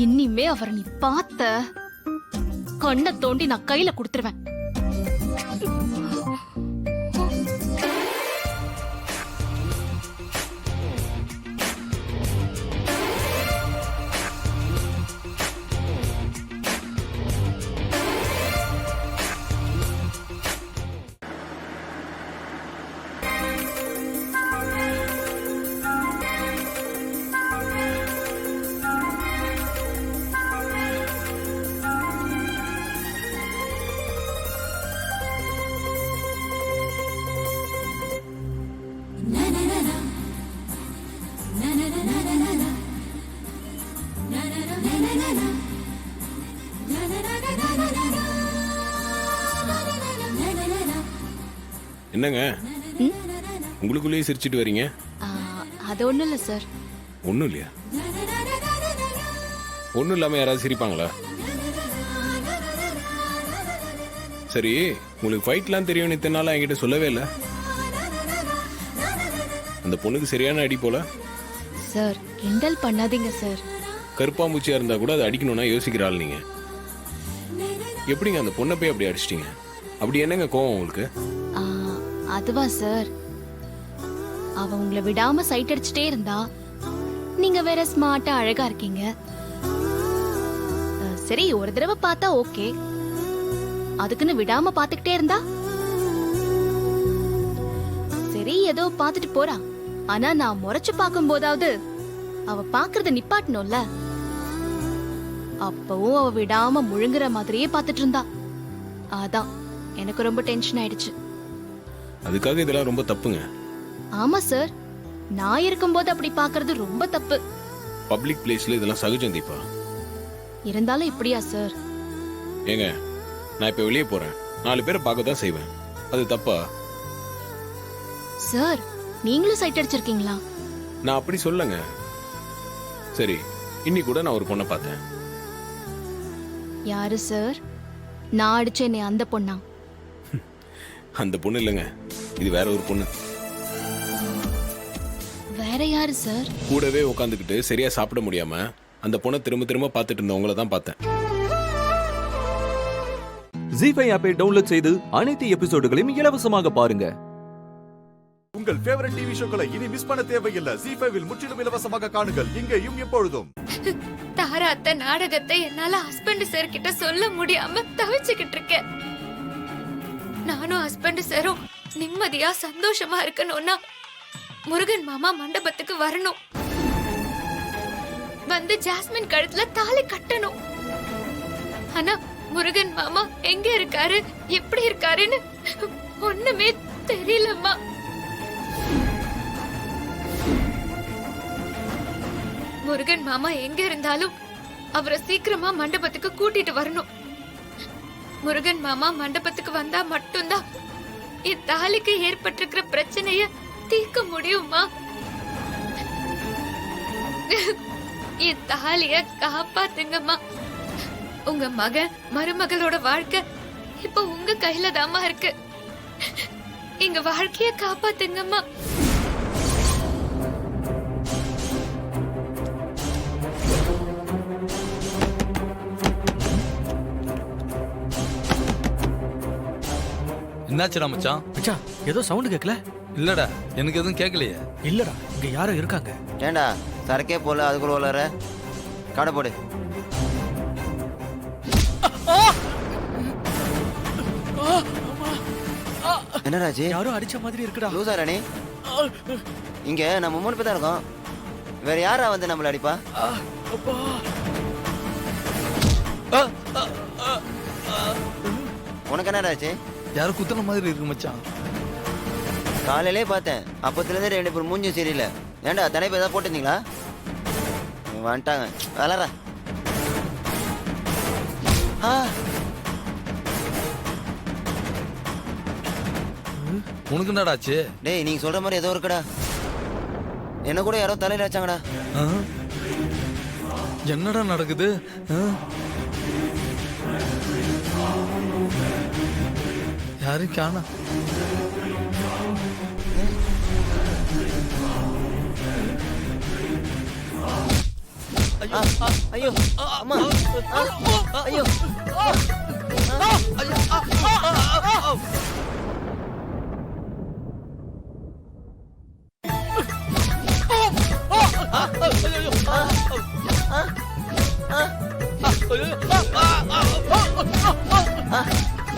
S13: இனிமே அவரை நீ பார்த்த கண்ணை தோண்டி நான் கையில கொடுத்துருவேன்.
S15: என்னங்க உங்களுக்குள்ளேயே சிரிச்சிட்டு வரீங்க?
S13: அது ஒண்ணும் இல்ல சார்.
S15: ஒன்றும் இல்லையா? ஒன்றும் இல்லாமல் யாராவது சிரிப்பாங்களா? சரி, உங்களுக்கு ஃபைட்லாம் தெரியும்னு இத்தனை நாள் என்கிட்ட சொல்லவே இல்லை. அந்த பொண்ணுக்கு சரியான அடி போல.
S13: சார் கிண்டல் பண்ணாதீங்க சார்.
S15: கருப்பாம்பூச்சியா இருந்தா கூட அதை அடிக்கணும்னா யோசிக்கிற ஆள் நீங்க. எப்படிங்க அந்த பொண்ணை போய் அப்படி அடிச்சிட்டீங்க? அப்படி என்னங்க கோவம் உங்களுக்கு?
S13: அதுவா சார், அவ உங்களை விடாம சைட் அடிச்சுட்டே இருந்தா, நீங்க வேற ஸ்மார்ட்டா அழகா இருக்கீங்க. சரி ஒரு தடவை பார்த்தா ஓகே, அதுக்குன்னு விடாம பாத்துக்கிட்டே இருந்தா சரி ஏதோ பாத்துட்டு போறா. ஆனா நான் முறைச்சு பார்க்கும் போதாவது அவ பாக்குறத நிப்பாட்டணும்ல. அப்பவும் அவ விடாம முழுங்குற மாதிரியே பாத்துட்டு இருந்தா. அதான் எனக்கு ரொம்ப டென்ஷன் ஆயிடுச்சு.
S15: அதுக்காக இதெல்லாம் ரொம்ப தப்புங்க.
S13: ஆமா சார், நான் இருக்கும்போது அப்படி பாக்குறது ரொம்ப தப்பு.
S15: பப்ளிக் பிளேஸ்ல இதெல்லாம் சகஜம் தீபா.
S13: இருந்தாலும் இப்படியா சார்?
S15: ஏங்க, நான் இப்ப வெளியே போறேன், 4 பேரை பார்க்க தான் செய்வேன். அது தப்பா?
S13: சார் நீங்களும் சைட் அடிச்சிருக்கீங்களா?
S15: நான் அப்படி சொல்லங்க. சரி, இன்னைக்கு கூட நான் ஒரு பொண்ணை பார்த்தேன்.
S13: யாரு சார்? நான் அடிச்சேனே அந்த பொண்ணா?
S15: அந்த பொண்ணு இல்லைங்க, இது வேற ஒரு பொண்ணு.
S13: வேற யாரு சார்?
S15: கூடவே உட்காந்துக்கிட்டு சரியா சாப்பிட முடியாம அந்த பொண்ணை திரும்ப திரும்ப பார்த்துட்டு இருந்தவங்கள தான் பார்த்தேன்.
S4: ஜி5 ஆப்பை டவுன்லோட் செய்து அனைத்து எபிசோடுகளையும் இலவசமாக பாருங்க.
S1: உங்கள் ஃபேவரட் டிவி ஷோக்களை இனி மிஸ் பண்ண தேவையில்லை. ஜி5 முற்றிலும் இலவசமாக காணுங்கள், இங்கேயும் எப்பொழுதும்.
S5: தாரா அத்தை நாடகத்தை என்னால ஹஸ்பண்ட் சார் கிட்ட சொல்ல முடியாம தவிச்சுக்கிட்டு இருக்கேன். நானும் ஹஸ்பண்ட் சாரும் நிம்மதியா சந்தோஷமா இருக்கணும்னா முருகன் மாமா மண்டபத்துக்கு வரணும். வந்து ஜாஸ்மின் கழுத்துல தாலி கட்டணும். ஆனா முருகன் மாமா எங்க இருக்காரு, எப்படி இருக்காருன்னு ஒண்ணுமே தெரியலம்மா. முருகன் மாமா எங்க இருந்தாலும் அவரை சீக்கிரமா மண்டபத்துக்கு கூட்டிட்டு வரணும். முருகன் மாமா மண்டபத்துக்கு வந்தா மட்டும்தான் என் தாலிக்கு ஏற்பட்டிருக்கிற பிரச்சனைய தீர்க்க முடியுமா? என் தாலிய காப்பாத்துங்கம்மா. உங்க மகன் மருமகளோட வாழ்க்கை இப்ப உங்க கையில தாமா இருக்கு. எங்க வாழ்க்கைய காப்பாத்துங்கம்மா.
S17: என்னாச்சுடா மச்சான்?
S12: மச்சான் ஏதோ சவுண்ட் கேட்கல?
S17: இல்லடா, எனக்கு எதுவும் கேட்கலையே.
S12: இல்லடா, இங்க யாரோ இருக்காங்க.
S6: ஏண்டா சரக்கே போல அதுக்குள்ள வளர கடை போடு. என்னடாச்சு?
S12: யாரோ அடிச்ச மாதிரி இருக்குடா.
S6: லூசா ராணி, இங்க நம்ம 3 பேர் தான் இருக்கோம். வேற யாரா வந்து நம்மள அடிப்பா? உனக்கு என்னடாச்சு?
S17: யாரும் குத்துன மாதிரி இருக்கு மச்சான்.
S6: காலையிலே பார்த்தேன், அப்பத்துல இருந்து 2 பேர் மூஞ்சும் சரியில்லை. ஏண்டா தனிப்பா ஏதாவது போட்டுருந்தீங்களா? வந்துட்டாங்க வளரா.
S17: உனக்கு என்னடாச்சு?
S6: டேய் நீங்க சொல்ற மாதிரி ஏதோ இருக்குடா. என்ன கூட யாரோ தலையில வச்சாங்கடா.
S17: என்னடா நடக்குது? யாரும் காணா.
S6: ஐயோ அம்மா ஐயோ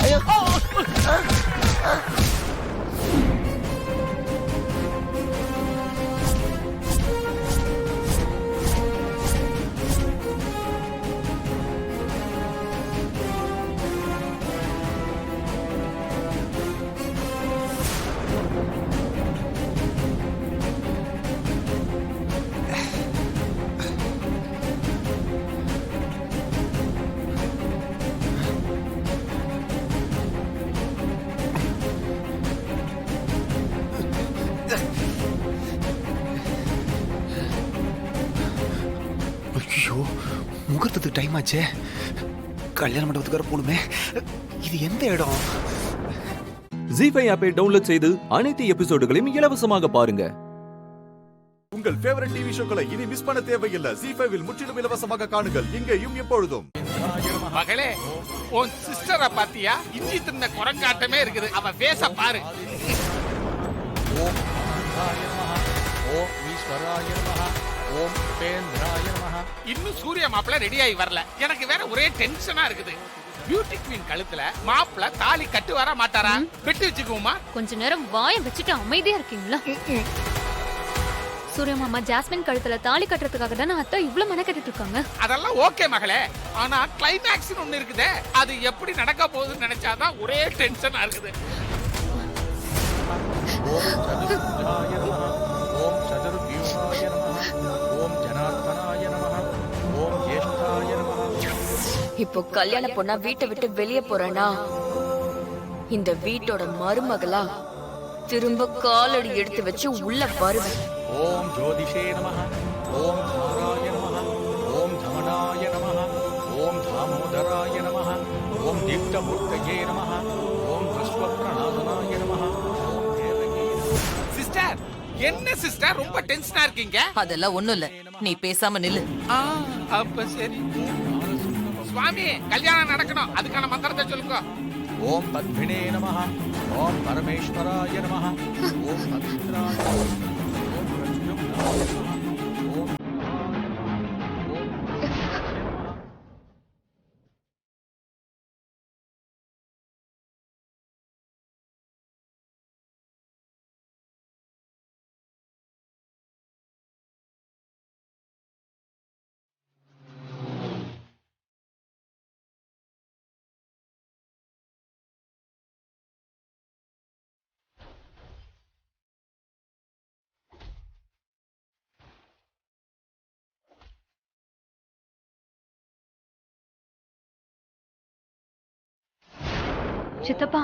S18: ஐயோ முகூர்த்தத்துக்கு டைம் ஆச்சே. கல்யாண மண்டபத்துக்கு வர போகணுமே. இது எந்த இடம்?
S4: ஜி5 ஆப்பை டவுன்லோட் செய்து அனைத்து எபிசோடுகளையும் இலவசமாக பாருங்க.
S1: உங்கள் ஃபேவரட் டிவி ஷோக்களை இனி மிஸ் பண்ண தேவையில்லை. ஜி5 முற்றிலும் இலவசமாக காணுங்கள் இங்கேயும் எப்பொழுதும்.
S19: மகளே, உன் சிஸ்டரை பாத்தியா? இஞ்சி தின்ன குரங்காட்டமே இருக்குது. அவ பேச பாரு. ஓம் ஈஸ்வராய நமஹ. ஓம் பேந்திராய நமஹ. இன்னும் சூரிய மாப்பிள்ள ரெடி ஆகி வரல. எனக்கு வேற ஒரே டென்ஷனா இருக்குது. பியூட்டி குவீன் கழுத்துல மாப்பிள்ள தாலி கட்டு வர மாட்டாரா? வெட்டி வச்சுக்குவோமா?
S13: கொஞ்ச நேரம் வாயை வச்சுட்டு அமைதியா இருக்கீங்களா? சூரிய மாமா ஜாஸ்மின் கழுத்துல தாலி கட்டுறதுக்காக தானே அத்தை இவ்வளவு மெனக்கெட்டு இருக்காங்க.
S19: அதெல்லாம் ஓகே மகளே. ஆனா கிளைமேக்ஸ் ஒண்ணு இருக்குதே, அது எப்படி நடக்க போகுதுன்னு நினைச்சாதான் ஒரே டென்ஷனா இருக்குது. ஓம் சதுர்புஜாய நமஹ. ஓம் சதுர்வியூஹாய நமஹ. ஓம் ஜனார்தனாய நமஹ. ஓம் ஜேஷ்டாய நமஹ.
S20: இப்போ கல்யாண பொண்ணா வீட்டை விட்டு வெளியே போறேன்னா இந்த வீட்டோட மருமகளா திரும்ப காலடி எடுத்து வச்சு உள்ள வருவேன்.
S19: ஓம் ஜோதிஷே நமஹ. ஓம் தாராய நமஹ. ஓம் தமனாய நமஹ. ஓம் தாமோதராய நமஹ. ஓம் தீப்தமூர்த்தயே நமஹ. ஓம் விஸ்வப்ரணாதனாய நமஹ. ஓம் தேவகி. சிஸ்டர், என்ன சிஸ்டர் ரொம்ப டென்ஷனா இருக்கீங்க?
S16: அதெல்லாம் ஒண்ணும் இல்ல, நீ பேசாம நில்லு.
S19: அப்ப சரி. சுவாமி, கல்யாணம் நடக்கணும், அதுக்கான மந்திரத்தை சொல்லுங்க. ஓம் பத்மினே நமஹ. ஓம் பரமேஸ்வராய நமஹ. ஓம் பவித்ராய நமஹ. ஓம் பிரத்யும்னாய நமஹ. ஓம்
S13: சித்தப்பா,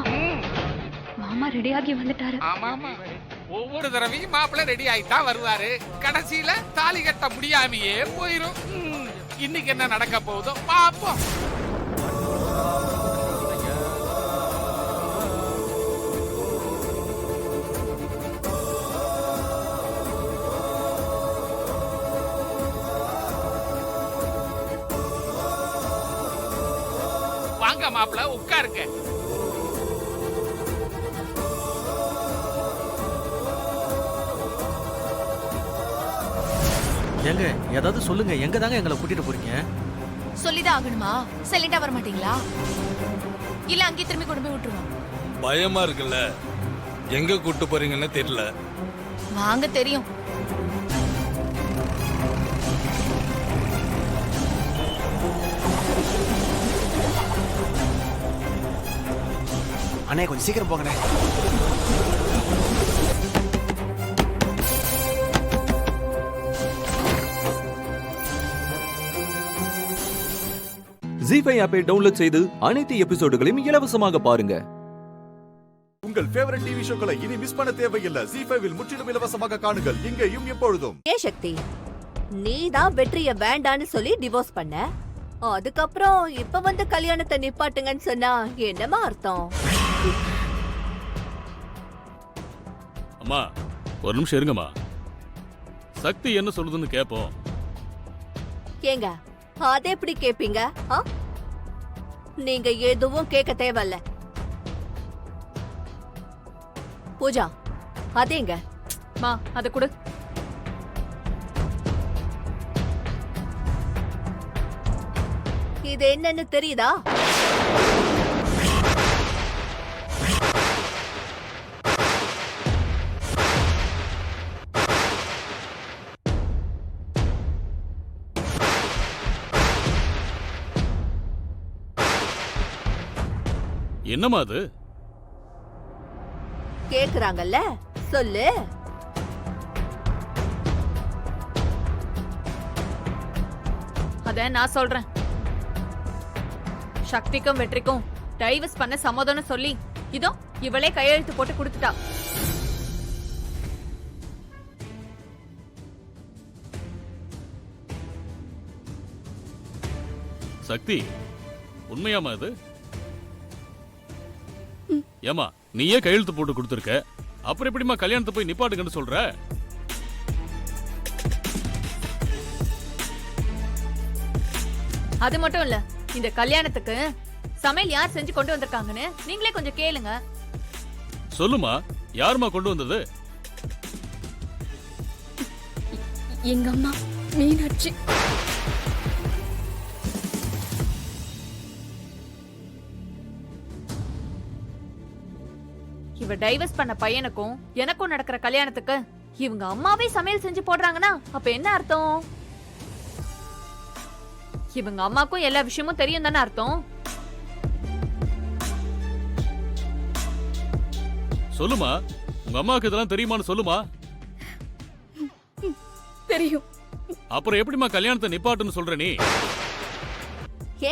S13: மாமா ரெடியாகி வந்துட்டாரு.
S19: ஆமா ஆமா, ஒவ்வொரு தடவையும் மாப்பிள்ள ரெடி ஆயிட்டா வருவாரு. கடைசியில தாலி கட்ட முடியாமையே போயிரும். இன்னைக்கு என்ன நடக்க போகுதோ பாப்போம். வாங்க மாப்பிள்ள, உட்காருங்க.
S18: ஏங்க ஏதாவது சொல்லுங்க. எங்க தாங்க எங்களை கூட்டிட்டு போறீங்க?
S16: சொல்லிதான் ஆகணுமா? சைலண்டா வர மாட்டீங்களா? இல்ல அங்கே திரும்பி கொண்டு போய் விட்டுருவோம்.
S17: பயமா இருக்குல்ல, எங்க கூட்டு போறீங்கன்னு தெரியல.
S16: வாங்க, தெரியும்.
S18: அண்ணே கொஞ்சம் சீக்கிரம் போங்கண்ணே.
S4: ஜி5 ஆப்பை டவுன்லோட் செய்து அனைத்து எபிசோடுகளையும் இலவசமாக பாருங்க.
S1: உங்கள் ஃபேவரட் டிவி ஷோக்களை இனி மிஸ் பண்ண தேவையில்லை. ஜி5 முற்றிலும் இலவசமாக காணுங்கள் இங்கேயும் எப்பொழுதும்.
S21: ஏன் சக்தி, நீ தான் வெற்றிய வேண்டான்னு சொல்லி டிவோர்ஸ் பண்ண, அதுக்கப்புறம் இப்ப வந்து கல்யாணத்தை நிப்பாட்டுங்கன்னு சொன்னா என்னமா அர்த்தம்?
S22: அம்மா ஒரு நிமிஷம் இருங்கம்மா. சக்தி என்ன சொல்லுதுன்னு கேட்போம்.
S21: ஏங்க அதை எப்படி கேப்பீங்க? நீங்க எதுவும் கேட்க தேவையில்ல. பூஜா அதேங்க.
S8: மா அத கொடு.
S21: இது என்னன்னு தெரியுதா?
S22: என்னம்மா அது?
S21: கேக்குறாங்கல்ல, சொல்லு.
S8: அத நான் சொல்றேன். சக்திக்கும் வெற்றிக்கும் டைவர்ஸ் பண்ண சம்மதம்னு சொல்லி இதோ இவளே கையெழுத்து போட்டு கொடுத்துட்டா.
S22: சக்தி, உண்மையாமா அது? ஏமா நீயே கையெழுத்து போட்டு கொடுத்துருக்க, அப்புறம் எப்படிமா கல்யாணத்தை போய் நிப்பாட்டுங்கன்னு சொல்ற?
S8: அது மட்டும் இல்ல, இந்த கல்யாணத்துக்கு சமையல் யார் செஞ்சு கொண்டு வந்திருக்காங்கன்னு நீங்களே கொஞ்சம் கேளுங்க.
S22: சொல்லுமா, யாருமா கொண்டு வந்தது?
S20: எங்க அம்மா மீனாட்சி.
S8: இவ டைவர்ஸ் பண்ண பையனுக்கும் எனக்கும் நடக்கிற கல்யாணத்துக்கு இவங்க அம்மாவே சமையல் செஞ்சு போடுறாங்கன்னா அப்ப என்ன அர்த்தம்? இவங்க அம்மாக்கும் எல்லா விஷயமும் தெரியும் தானே அர்த்தம்?
S22: சொல்லுமா, உங்க அம்மாவுக்கு இதெல்லாம் தெரியுமான்னு சொல்லுமா.
S20: தெரியும்.
S22: அப்புறம் எப்படிமா கல்யாணத்தை நிப்பாட்டுன்னு சொல்ற நீ?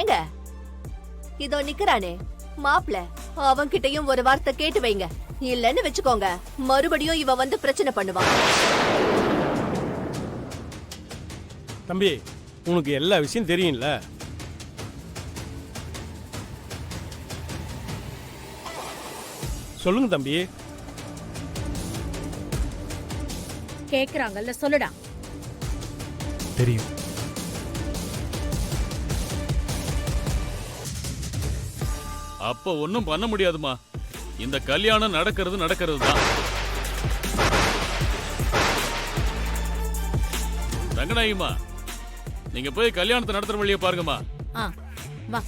S21: ஏங்க இதோ நிக்கிறானே மாப்ள, அவன்கிட்டயும் ஒரு வார்த்தை கேட்டு வைங்க. இல்லன்னு வெச்சுக்கோங்க, மறுபடியும் இவ வந்து பிரச்சனை பண்ணுவான்.
S2: தம்பி, உனக்கு எல்லா விஷயம் தெரியும்ல? சொல்லுங்க தம்பி.
S21: கேக்குறாங்கல்ல, சொல்லுடா.
S12: தெரியும்.
S22: அப்ப ஒண்ணும் பண்ண முடியாதுமா. இந்த கல்யாணம் நடக்கிறது தான். ரங்கநாயகிமா, நீங்க போய் கல்யாணத்தை நடத்துற வழியை பாருங்கம்மா.
S8: வா.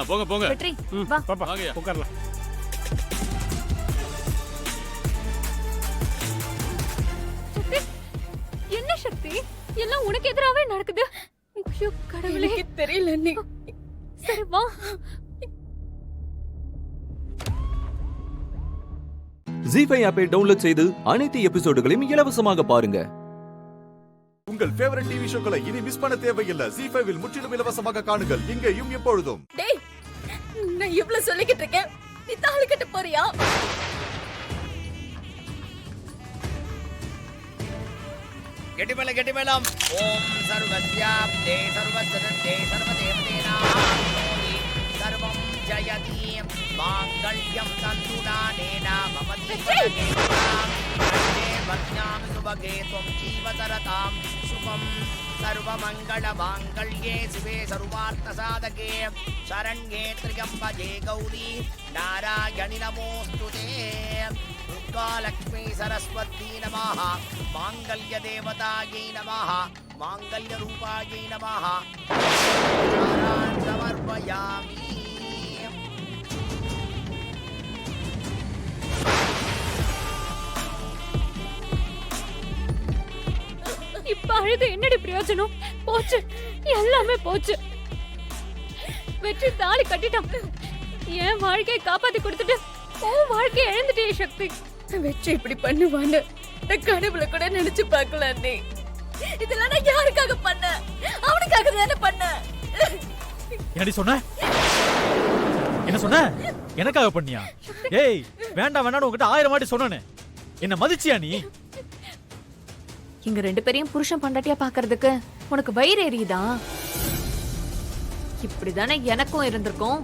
S22: போங்க போங்க.
S8: வெற்றி வா.
S22: வாங்கயா.
S2: உட்காரலாம்.
S20: என்ன சக்தி, எல்லாம் உனக்கு எதிராவே நடக்குது. ஐயோ கடவுளே, தெரியல. நீ சரி வா.
S4: ஜி5 ஆப்பை டவுன்லோட் செய்து அனைத்து எபிசோடுகளையும் இலவசமாக பாருங்க.
S1: உங்கள் ஃபேவரட் டிவி ஷோக்களை இனி மிஸ் பண்ண தேவையில்லை. ஜி5 இல் முற்றிலும் இலவசமாக காணுங்கள், இங்கேயும் எப்பொழுதும்.
S20: டேய், நான் இவ்ளோ சொல்லிக்கிட்டு இருக்கேன், நீ தாலி கட்ட போறியா?
S3: கெட்டிமேளம். ஓம் சர்வஸ்யாப்தே சர்வசதந்தே சர்வதேவதேனாம் சர்வம் ஜயதி மாங்கல்யம் தந்துநானேன மம ஜீவனகேதாம் கண்டே பத்ஞாமி சுபகே த்வம் ஜீவதரதாம் சுபம் சர்வமங்கள மாங்கல்யே சிவே சர்வார்த்த சாதகே சரண்யே த்ரியம்பகே கௌரி நாராயணி நமோஸ்துதே. லக்ஷ்மி சரஸ்வதி நமः. மாங்கல்ய தேவதாயை நமः. மாங்கல்ய ரூபாயை நமः. சமர்ப்பயாமி.
S20: இப்ப அழுது என்னடி பிரயோஜனம்? போச்சு, எல்லாமே போச்சு. வெற்றி தாலி கட்டிட்டான். என் வாழ்க்கையை காப்பாத்தி கொடுத்துட்டு உன் வாழ்க்கையை இழந்துட்டே சக்தி. வெற்றி இப்படி பண்ணுவான்னு கனவுல கூட நினைச்சு பார்க்கல. நீ இதெல்லாம் நான் யாருக்காக பண்ண? அவனுக்காக தானே பண்ண.
S12: என்னடி சொன்ன? என்ன சொன்ன? எனக்காக பண்ணியா? ஏய், வேண்டாம் வேண்டாம் உங்ககிட்ட 1000 வாட்டி சொன்னேனே. என்ன மதிச்சியா நீ?
S8: இங்க ரெண்டு பேரையும் புருஷன் பண்டாட்டியா பாக்குறதுக்கு உனக்கு வயிறு எரியுதா? இப்படிதானே எனக்கும் இருந்திருக்கும்.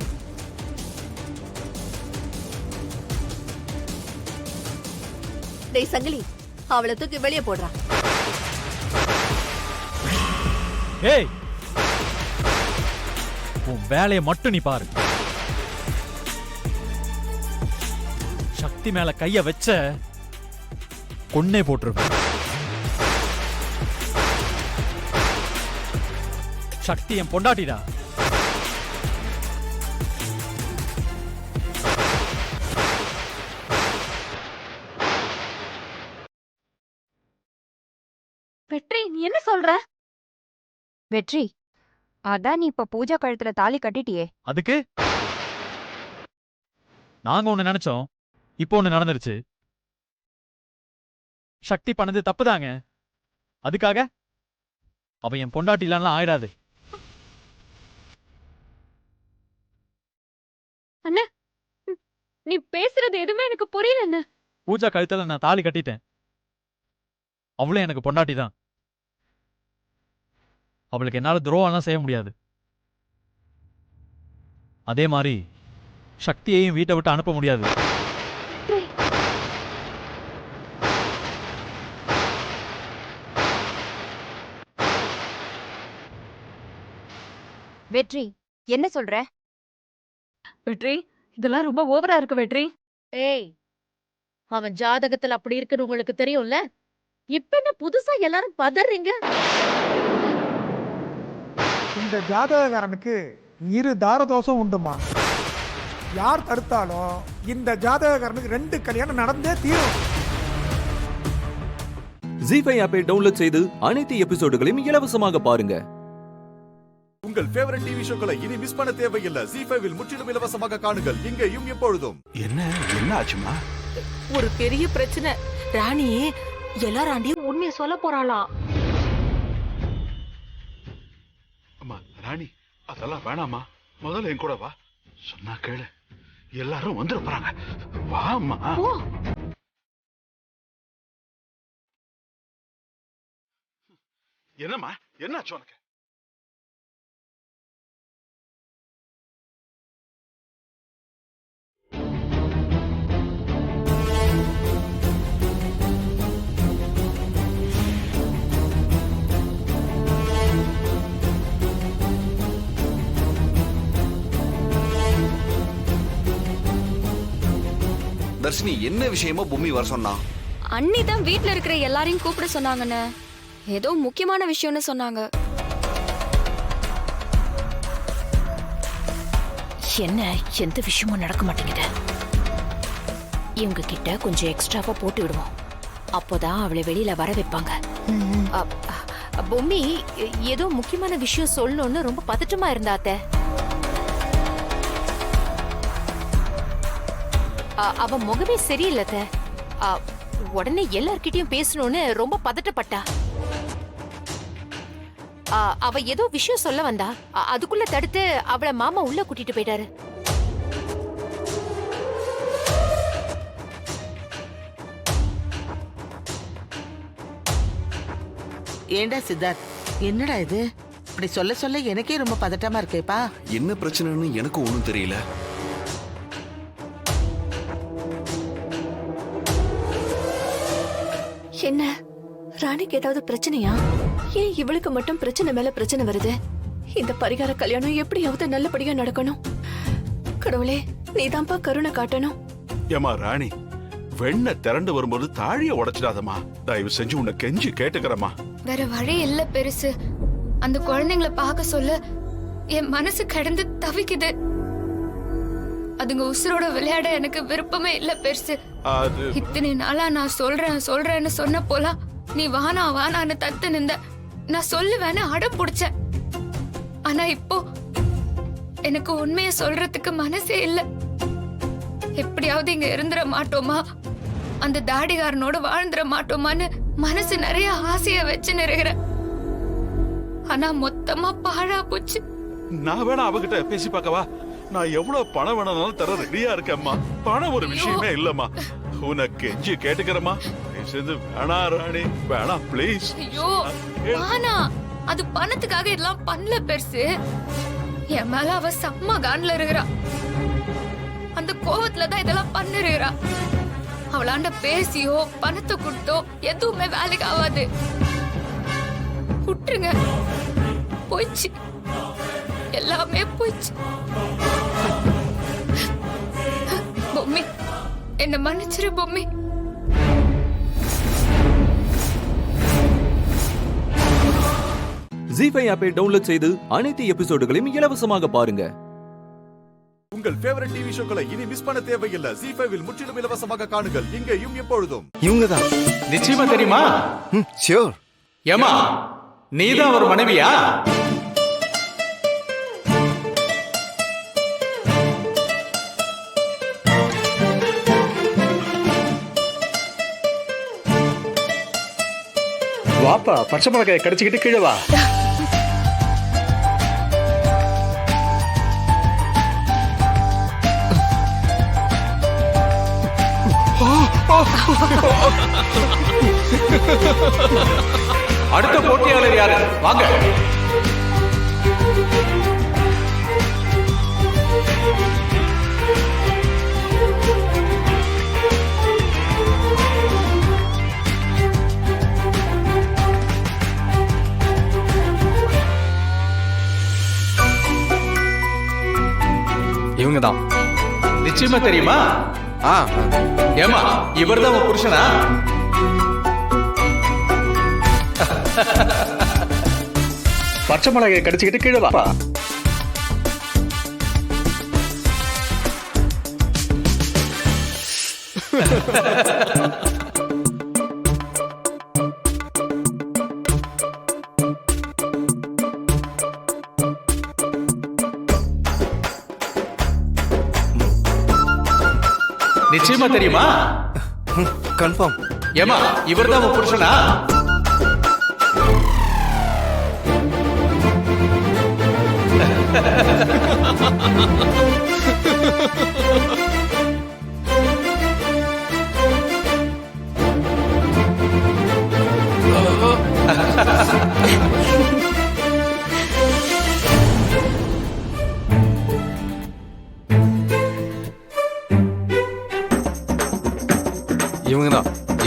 S21: டேய் சங்கிலி, அவளை தூக்கி வெளியே போடுறா.
S12: ஏய், உன் வேலையை மட்டும் நீ பாரு. சக்தி மேல கைய வச்ச கொன்னே போட்டுருவேன். சக்தி என் பொண்டாட்டிடா.
S20: வெற்றி, நீ என்ன சொல்ற? வெற்றி, அதான் நீ இப்ப பூஜா கழுத்துல தாலி கட்டிட்டியே,
S12: அதுக்கு நாங்க ஒண்ணு நினைச்சோம், இப்போ ஒண்ணு நடந்துருச்சு. சக்தி பண்ணது தப்புதாங்க. அதுக்காக அவ என் பொண்டாட்டி இல்லலாம் ஆயிடாது.
S20: அண்ணா, நீ பேசுறது எதுவுமே எனக்கு புரியல அண்ணா.
S12: பூஜா கழுத்துல நான் தாலி கட்டிட்டேன். அவளும் எனக்கு பொண்டாட்டி தான். அவளுக்கு என்னால துரோகம்லாம் செய்ய முடியாது. அதே மாதிரி சக்தியையும் வீட்டை விட்டு அனுப்ப முடியாது.
S20: வெற்றி, என்ன சொல்ற? வெற்றி, இதெல்லாம் ரொம்ப ஓவரா இருக்கு வெற்றி.
S8: ஏய், அவன் ஜாதகத்துல அப்படி இருக்குன்னு உங்களுக்கு தெரியும்ல? இப்ப என்ன புதுசா எல்லாரும் பதறீங்க?
S10: இந்த ஜாதகக்காரனுக்கு 2 தாரதோஷம் உண்டுமா. யார் தடுத்தாலும் இந்த ஜாதகக்காரனுக்கு 2 கல்யாணம் நடந்தே தீரும்.
S4: ஜீ5 ஆப்பை டவுன்லோட் செய்து அனைத்து எபிசோடுகளையும் இலவசமாக பாருங்க.
S1: உங்கள் ஃபேவரட் டிவி ஷோக்களை இனி மிஸ் பண்ண தேவையில்லை. ஜீ5 முற்றிலும் இலவசமாக காணுங்கள், இங்கேயும் எப்பொழுதும்.
S18: என்ன ஆச்சுமா?
S16: ஒரு பெரிய பிரச்சனை. ராணி எல்லாராண்டியும் உண்மையை சொல்ல போறாளாம்.
S11: அம்மா ராணி, அதெல்லாம் வேணாமா. முதல்ல என் கூட வா. சொன்னா கேளு, எல்லாரும் வந்துட போறாங்க. வாமா. என்னம்மா, என்னாச்சு உனக்கு?
S18: தர்ஷினி, என்ன விஷயமா பூமி வர சொன்னா?
S20: அண்ணி தான் வீட்ல இருக்கிற எல்லாரையும் கூப்பிட சொன்னாங்கண்ணே. ஏதோ முக்கியமான விஷயம்னு சொன்னாங்க.
S16: என்ன எந்த விஷயமும் நடக்க மாட்டேங்குது. இவங்க கிட்ட கொஞ்சம் எக்ஸ்ட்ராவா போட்டு விடுவோம். அப்போதான் அவளை வெளியில வர வைப்பாங்க. பொம்மி ஏதோ முக்கியமான விஷயம் சொல்லணும்னு ரொம்ப பதட்டமா இருந்தாத்த. அவ முகமே சரியில்லத்த. உடனே எல்லார்கிட்டயும் பேசணும்னு ரொம்ப பதட்டப்பட்டா. அவ ஏதோ விஷயம் சொல்ல வந்தா. அதுக்குள்ள தடுத்து அவளை மாமா உள்ள கூட்டிட்டு போயிட்டாரு.
S23: ஏண்டா சித்தார்த், என்னடா இது? இப்படி சொல்ல சொல்ல எனக்கே ரொம்ப பதட்டமா இருக்கேப்பா.
S18: என்ன பிரச்சனைன்னு எனக்கு ஒண்ணும் தெரியல.
S21: என்ன, ராணிக்கு ஏதாவது பிரச்சனையா? ஏன் இவளுக்கு மட்டும் பிரச்சனை மேல பிரச்சனை வருது? இந்த பரிகார கல்யாணம் எப்படியாவது நல்லபடியா நடக்கணும். கடவுளே, நீதான்ப்பா கருணை காட்டணும்.
S11: ஏமா ராணி, வெண்ண திரண்டு வரும்போது தாழிய உடைச்சிடாதம்மா. தயவு செஞ்சு உன்னை கெஞ்சி கேட்டுக்கிறமா.
S20: வேற வழி இல்ல பெருசு. அந்த குழந்தைங்களை பார்க்க சொல்ல என் மனசு கடந்து தவிக்குது. அதுங்க உசுரோட விளையாட எனக்கு விருப்பமே இல்ல பெருசு. இத்தனை நாளா நான் சொல்றேன்னு சொன்ன போலாம் நீ வானான்னு தத்து நின்ற. நான் சொல்லுவேன்னு அடம் பிடிச்சேன். ஆனா இப்போ எனக்கு உண்மைய சொல்றதுக்கு மனசே இல்ல. எப்படியாவது இங்க இருந்துட மாட்டோமா, அந்த தாடிகாரனோட வாழ்ந்துட மாட்டோமான்னு மனசு நிறைய ஆசைய வச்சு நிறைகிறேன். ஆனா மொத்தமா பாழா போச்சு.
S11: நான் வேணா அவகிட்ட பேசி பார்க்கவா? நான் எவ்வளவு பணம் வேணாலும் தர ரெடியா இருக்கேம்மா. பணம் ஒரு விஷயமே இல்லம்மா. உனக்கு கெஞ்சி கேட்டுக்கிறமா. வேணா ராணி, வேணா பிளீஸ்.
S20: ஐயோ வானா, அது பணத்துக்காக இதெல்லாம் பண்ணல பெருசு. என் மேல அவ செம்ம கான்ல இருக்கிறா. அந்த கோவத்துலதான் இதெல்லாம் பண்ணிருக்கிறா. அவளாண்ட பேசியோ பணத்தை கொடுத்தோ எதுவுமே வேலைக்கு ஆகாது. விட்டுருங்க. போச்சு, எல்லாமே போச்சு. பொம்மி, என்ன மன்னிச்சிரு பொம்மி.
S4: ஜி5 ஆப்பை டவுன்லோட் செய்து அனைத்து எபிசோடுகளையும் இலவசமாக பாருங்க.
S1: உங்கள் ஃபேவரட் டிவி ஷோக்களை இனி மிஸ் பண்ண தேவையில்லை. ஜி5 முற்றிலும் இலவசமாக காணுங்கள் இங்கேயும் எப்பொழுதும்.
S18: இவங்க தான்
S19: நிச்சயமா தெரியுமா?
S18: ஷியோர்.
S19: ஏமா நீதான் ஒரு மனைவியா? வாப்பா, பச்சை மிளகாய் கடிச்சுக்கிட்டு கீழே வா. அடுத்த போட்டியாளர் யாரு? வாங்க.
S18: இவங்க தான்.
S19: நிச்சயமா தெரியுமா? ஏமா இவர்தான் உன் புருஷனா? பச்சை மிளகாயை கடிச்சுக்கிட்டு கீழே வா. நிச்சயமா தெரியுமா?
S18: கன்ஃபார்ம்.
S19: ஏமா இவர்தான் உன் புருஷனா?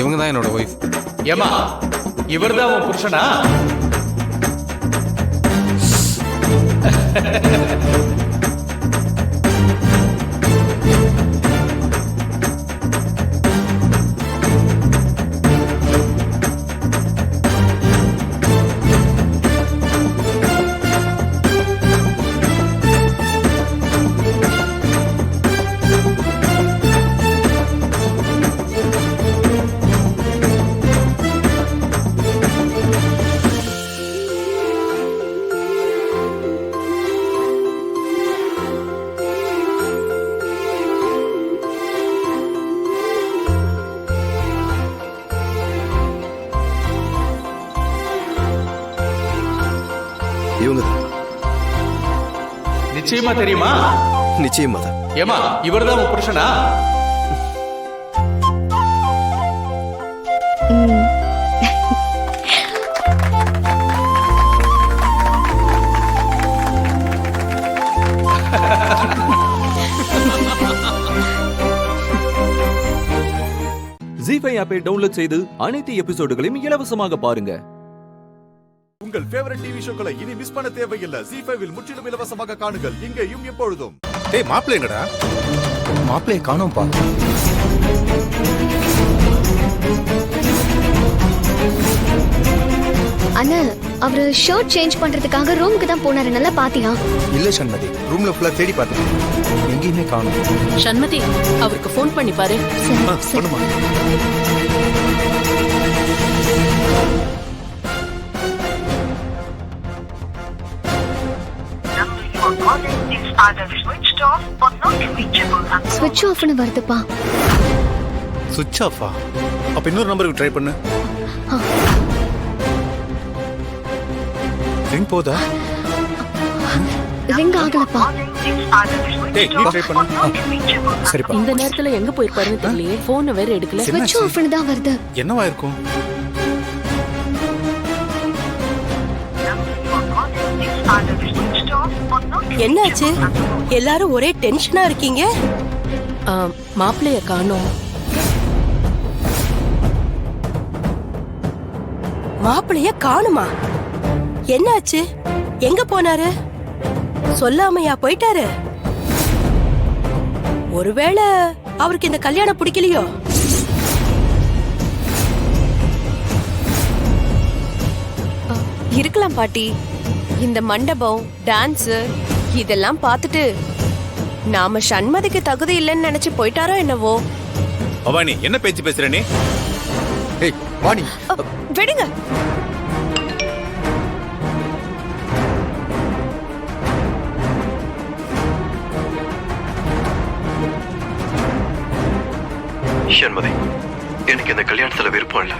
S18: இவங்க தான் என்னோட ஒய்ஃப்.
S19: ஏமா இவர்தான் உன் புருஷனா?
S18: இவங்க தான்.
S19: நிச்சயமா தெரியுமா?
S18: நிச்சயமா தான்.
S19: ஏமா இவர்தான் உன் புருஷனா?
S4: ஜி5 ஆப்பை டவுன்லோட் செய்து அனைத்து எபிசோடுகளையும் இலவசமாக பாருங்க.
S1: உங்கள் ஃபேவரட் டிவி ஷோக்களை இனி மிஸ் பண்ண தேவையில்லை. ஜி5 முற்றிலும் இலவசமாக காணுங்கள் இங்கேயும் எப்பொழுதும்.
S18: டேய் மாப்பிள்ளை எங்கடா? மாப்பிள்ளையை காணோம்பா.
S20: அண்ணா, அவரு ஷர்ட் சேஞ்ச் பண்றதுக்காக ரூமுக்கு தான் போனாரு. நல்லா பாத்தியா?
S18: இல்ல சண்மதி, ரூம்ல ஃபுல்லா தேடி பார்த்தேன், எங்கேயுமே காணோம்.
S16: சண்மதி, அவருக்கு ஃபோன் பண்ணி பாரு.
S18: பண்ணுமா?
S20: ஸ்விட்ச் ஆஃப்னு வருதுப்பா.
S18: சுவிட்ச் ஆஃபா? அப்ப இன்னொரு நம்பருக்கு ட்ரை பண்ணு. ரிங் போதா?
S20: ரிங் ஆகலப்பா.
S18: டேய் நீ ட்ரை பண்ணு. சரிப்பா.
S16: இந்த நேரத்துல எங்க போயிருப்பாருன்னு தெரியலையே. போன் வேற எடுக்கல.
S20: ஸ்விட்ச் ஆஃப்னு தான் வருது.
S18: என்னவா இருக்கும்?
S16: என்னாச்சு? எல்லாரும் ஒரே டென்ஷனா இருக்கீங்க. மாப்பிள்ளைய காணோம். மாப்பிள்ளைய காணுமா?
S7: என்னாச்சு? எங்க போனாரு? சொல்லாமையா போயிட்டாரு? ஒருவேளை அவருக்கு இந்த கல்யாணம் பிடிக்கலையோ?
S21: இருக்கலாம் பாட்டி. இந்த மண்டபம், டான்ஸ் இதெல்லாம் பார்த்துட்டு நாம சண்மதிக்கு தகுதி இல்லைன்னு நினைச்சு போயிட்டாரோ என்னவோ.
S9: பவானி, என்ன பேச்சு பேசுற நீ?
S18: ஏய் வாணி,
S21: விடுங்க.
S14: சண்மதி, எனக்கு இந்த கல்யாணத்துல விருப்பம் இல்லை.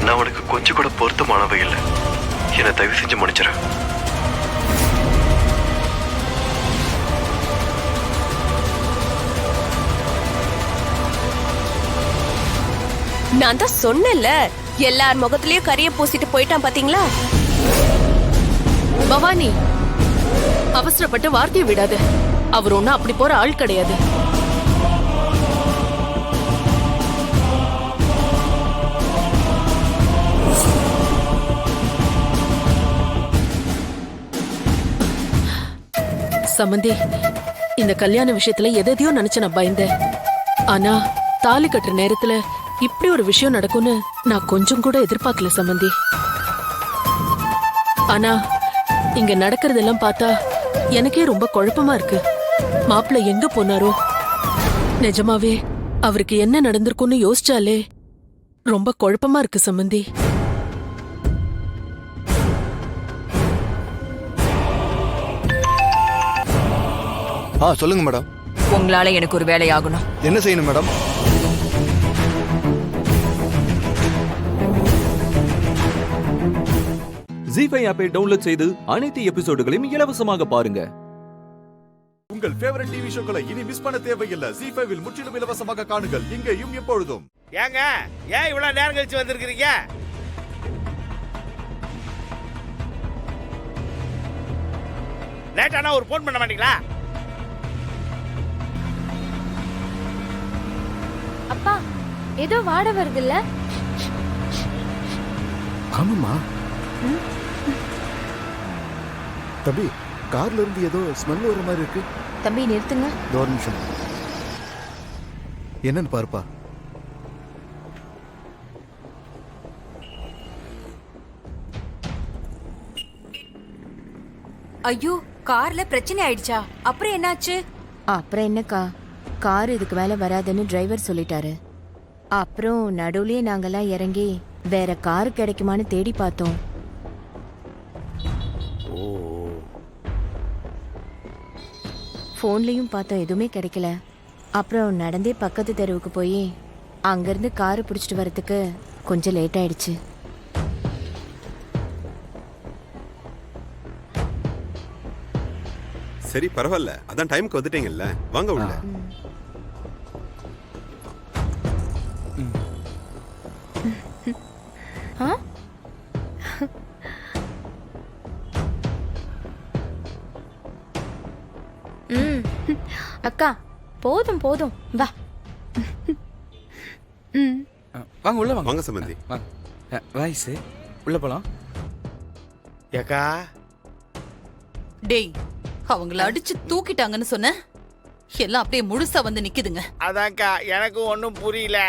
S14: நான் உனக்கு கொஞ்சம் கூட பொருத்தமானவை இல்லை. என்னை தயவு செஞ்சு மன்னிச்சிரு.
S21: நான் தான் சொன்னேன்ல, எல்லார் முகத்திலயும் கரிய பூசிட்டு போயிட்டான் பாத்தீங்களா?
S8: பவானி, அவசரப்பட்டு வார்த்தையை விடாது. அவர் ஒன்னும் அப்படி போற ஆள் கிடையாது. சம்பந்தி, இந்த கல்யாண விஷயத்துல எதையோ நினைச்சு நான் பயந்தேன். ஆனா தாலி கட்டுற நேரத்துல இப்படி ஒரு விஷயம் நடக்கும்னு நான் கொஞ்சம் கூட எதிர்பார்க்கல சம்பந்தி. ஆனா இங்க நடக்கிறதெல்லாம் பார்த்தா எனக்கே ரொம்ப குழப்பமா இருக்கு. மாப்பிள்ளை எங்க போனாரோ? நிஜமாவே அவருக்கு என்ன நடந்திருக்கும்னு யோசிச்சாலே ரொம்ப குழப்பமா இருக்கு சம்பந்தி.
S18: சொல்லுங்க மேடம்.
S16: உங்களால எனக்கு ஒரு வேலை ஆகணும்.
S18: என்ன செய்யணும் மேடம்?
S4: ஜீ5 ஆப்பை டவுன்லோட் செய்து அனைத்து எபிசோடுகளையும் இலவசமாக பாருங்க.
S1: உங்கள் ஃபேவரட் டிவி ஷோக்களை இனி மிஸ் பண்ண தேவையில்லை. ஜீ5 முற்றிலும் இலவசமாக காணுங்கள், இங்கேயும் எப்பொழுதும்.
S3: ஏங்க, ஏன் இவ்வளவு நேரம் கழிச்சு வந்திருக்கிறீங்க? லேட்டானா ஒரு போன் பண்ண மாட்டீங்களா?
S20: அப்பா, ஏதோ வாட வருது இல்ல?
S1: ஆமாமா தம்பி, கார்ல இருந்து ஏதோ ஸ்மெல் வர மாதிரி இருக்கு.
S21: தம்பி நிறுத்துங்க.
S1: ஒரு நிமிஷம், என்னன்னு பாருப்பா.
S16: ஐயோ, கார்ல பிரச்சனை ஆயிடுச்சா? அப்புறம் என்னாச்சு?
S21: அப்புறம் என்னக்கா, கார் இதுக்கு மேல வராதுன்னு டிரைவர் சொல்லிட்டாரு. அப்புறம் நடுவுலயே நாங்கெல்லாம் இறங்கி வேற கார் கிடைக்குமான்னு தேடி பார்த்தோம். ஃபோன்லயும் பார்த்தோம், எதுவுமே கிடைக்கல. அப்புறம் நடந்தே பக்கத்து தெருவுக்கு போய் அங்கிருந்து காரு பிடிச்சிட்டு வரதுக்கு கொஞ்சம் லேட் ஆயிடுச்சு.
S24: சரி, பரவாயில்ல. அதான் டைமுக்கு வந்துட்டீங்கல்ல, வாங்க உள்ள.
S20: அக்கா, போதும் போதும், வா.
S18: வாங்க உள்ள வாங்க.
S24: வாங்க சம்பந்தி.
S18: வாய்ஸ் உள்ள போலாம்.
S3: ஏக்கா,
S8: டேய், அவங்கள அடிச்சு தூக்கிட்டாங்கன்னு சொன்ன, எல்லாம் அப்படியே முழுசா வந்து நிக்குதுங்க.
S3: அதான்க்கா, எனக்கும் ஒன்றும் புரியல.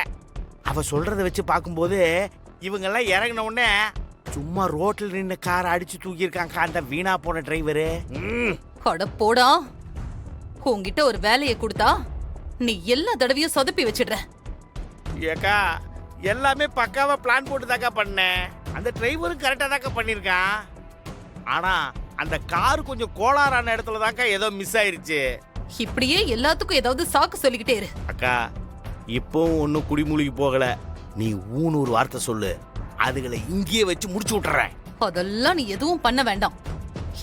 S3: அவ சொல்றத வச்சு பார்க்கும்போது இவங்கெல்லாம் இறங்கின உடனே சும்மா ரோட்ல நின்று காரை அடிச்சு தூக்கியிருக்காங்க அந்த வீணா போன டிரைவரு.
S8: அட போடா, உன்கிட்ட ஒரு வேலையை கொடுத்தா நீ எல்லா தடவையும் சொதப்பி வச்சிடுற.
S3: ஏக்கா, எல்லாமே பக்காவா பிளான் போட்டு தாக்கா பண்ணேன். அந்த டிரைவரும் கரெக்டா தாக்கா பண்ணிருக்கான். ஆனா அந்த கார் கொஞ்சம் கோளாறான இடத்துல தாக்கா ஏதோ மிஸ் ஆயிருச்சு.
S8: இப்படியே எல்லாத்துக்கும் ஏதாவது சாக்கு சொல்லிக்கிட்டே இரு.
S3: அக்கா, இப்பவும் ஒன்னும் குடிமூழ்கி போகல. நீ ஊனூர் வார்த்தை சொல்லு, அதுகளை இங்கேயே வச்சு முடிச்சு விட்டுறேன்.
S8: அதெல்லாம் நீ எதுவும் பண்ண வேண்டாம்.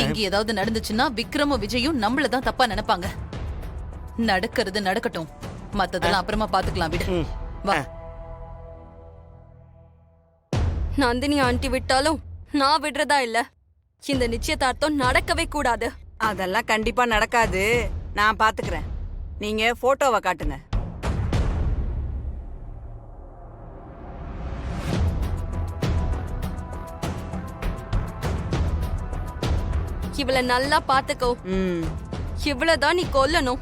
S8: இங்க ஏதாவது நடந்துச்சுன்னா விக்ரமும் விஜயும் நம்மளதான் தப்பா நினைப்பாங்க. நடக்கிறது நடக்கட்டும், மத்ததெல்லாம் அப்புறமா பாத்துக்கலாம், விடு. வா.
S20: நந்தினி ஆண்டி விட்டாலும் நான் விடுறதா இல்ல. இந்த நிச்சயதார்த்தம் நடக்கவே கூடாது.
S16: அதெல்லாம் கண்டிப்பா நடக்காது. நான் பாத்துக்கிறேன்.
S5: நீங்க போட்டோவை காட்டுங்க.
S6: இவள நல்லா பாத்துக்கோ. இவ்வளவுதான் நீ கொல்லணும்.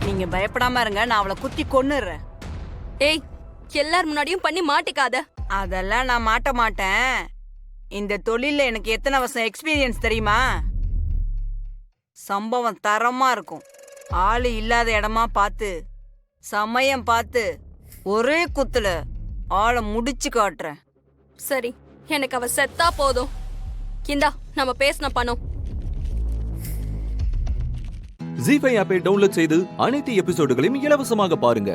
S5: நீங்க பயப்படாம இருங்க, நான் அவளை குத்தி கொன்னுறேன்.
S6: ஏய், எல்லார் முன்னாடியும் பண்ணி மாட்டிக்காத.
S5: அதெல்லாம் நான் மாட்ட மாட்டேன். இந்த தொழில்ல எனக்கு எத்தனை வருஷம் எக்ஸ்பீரியன்ஸ் தெரியுமா? சம்பவம் தரமா இருக்கும். ஆளு இல்லாத இடமா பார்த்து, சமயம் பார்த்து, ஒரே குத்துல ஆளை முடிச்சு காட்டுறேன்.
S6: சரி, எனக்கு அவ செத்தா போதும். இந்தா நம்ம பேசின பணம்.
S4: ஜி5 ஆப்பை டவுன்லோட் செய்து அனைத்து எபிசோடுகளையும் இலவசமாக பாருங்க.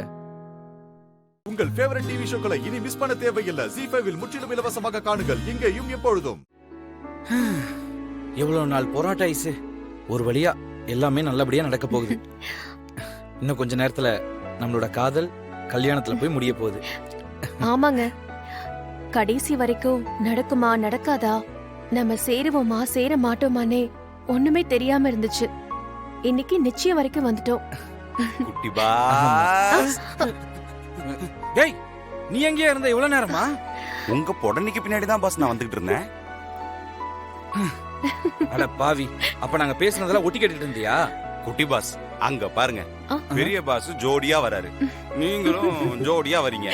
S1: உங்கள் ஃபேவரட் டிவி ஷோக்களை இனி மிஸ் பண்ண தேவையில்லை. ஜி5 முற்றிலும் இலவசமாக காணுங்கள், இங்கேயும் எப்பொழுதும்.
S13: எவ்வளவு நாள் போராட்ட ஐசு, ஒரு வழியா எல்லாமே நல்லபடியா நடக்க போகுது. இன்னும் கொஞ்ச நேரத்துல நம்மளோட காதல் கல்யாணத்துல போய் முடிய போகுது.
S15: ஆமாங்க, கடைசி வரைக்கும் நடக்குமா நடக்காதா, நம்ம சேருவோமா சேர மாட்டோமானே ஒண்ணுமே தெரியாம இருந்துச்சு. இன்னைக்கு நிச்சயம் வரைக்கும் வந்துட்டோம்.
S13: குட்டி பாஸ். டேய், நீ எங்கேயா இருந்த இவ்வளவு நேரமா?
S25: உங்க பொடனிக்கு பின்னாடி தான் பாஸ் நான் வந்துகிட்டு இருந்தேன்.
S13: அட பாவி, அப்ப நாங்க பேசுனதெல்லாம் ஒட்டி கேட்டுட்டு இருந்தியா?
S25: குட்டி பாஸ், அங்க பாருங்க, பெரிய பாஸ் ஜோடியா வராரு, நீங்களும் ஜோடியா வரீங்க.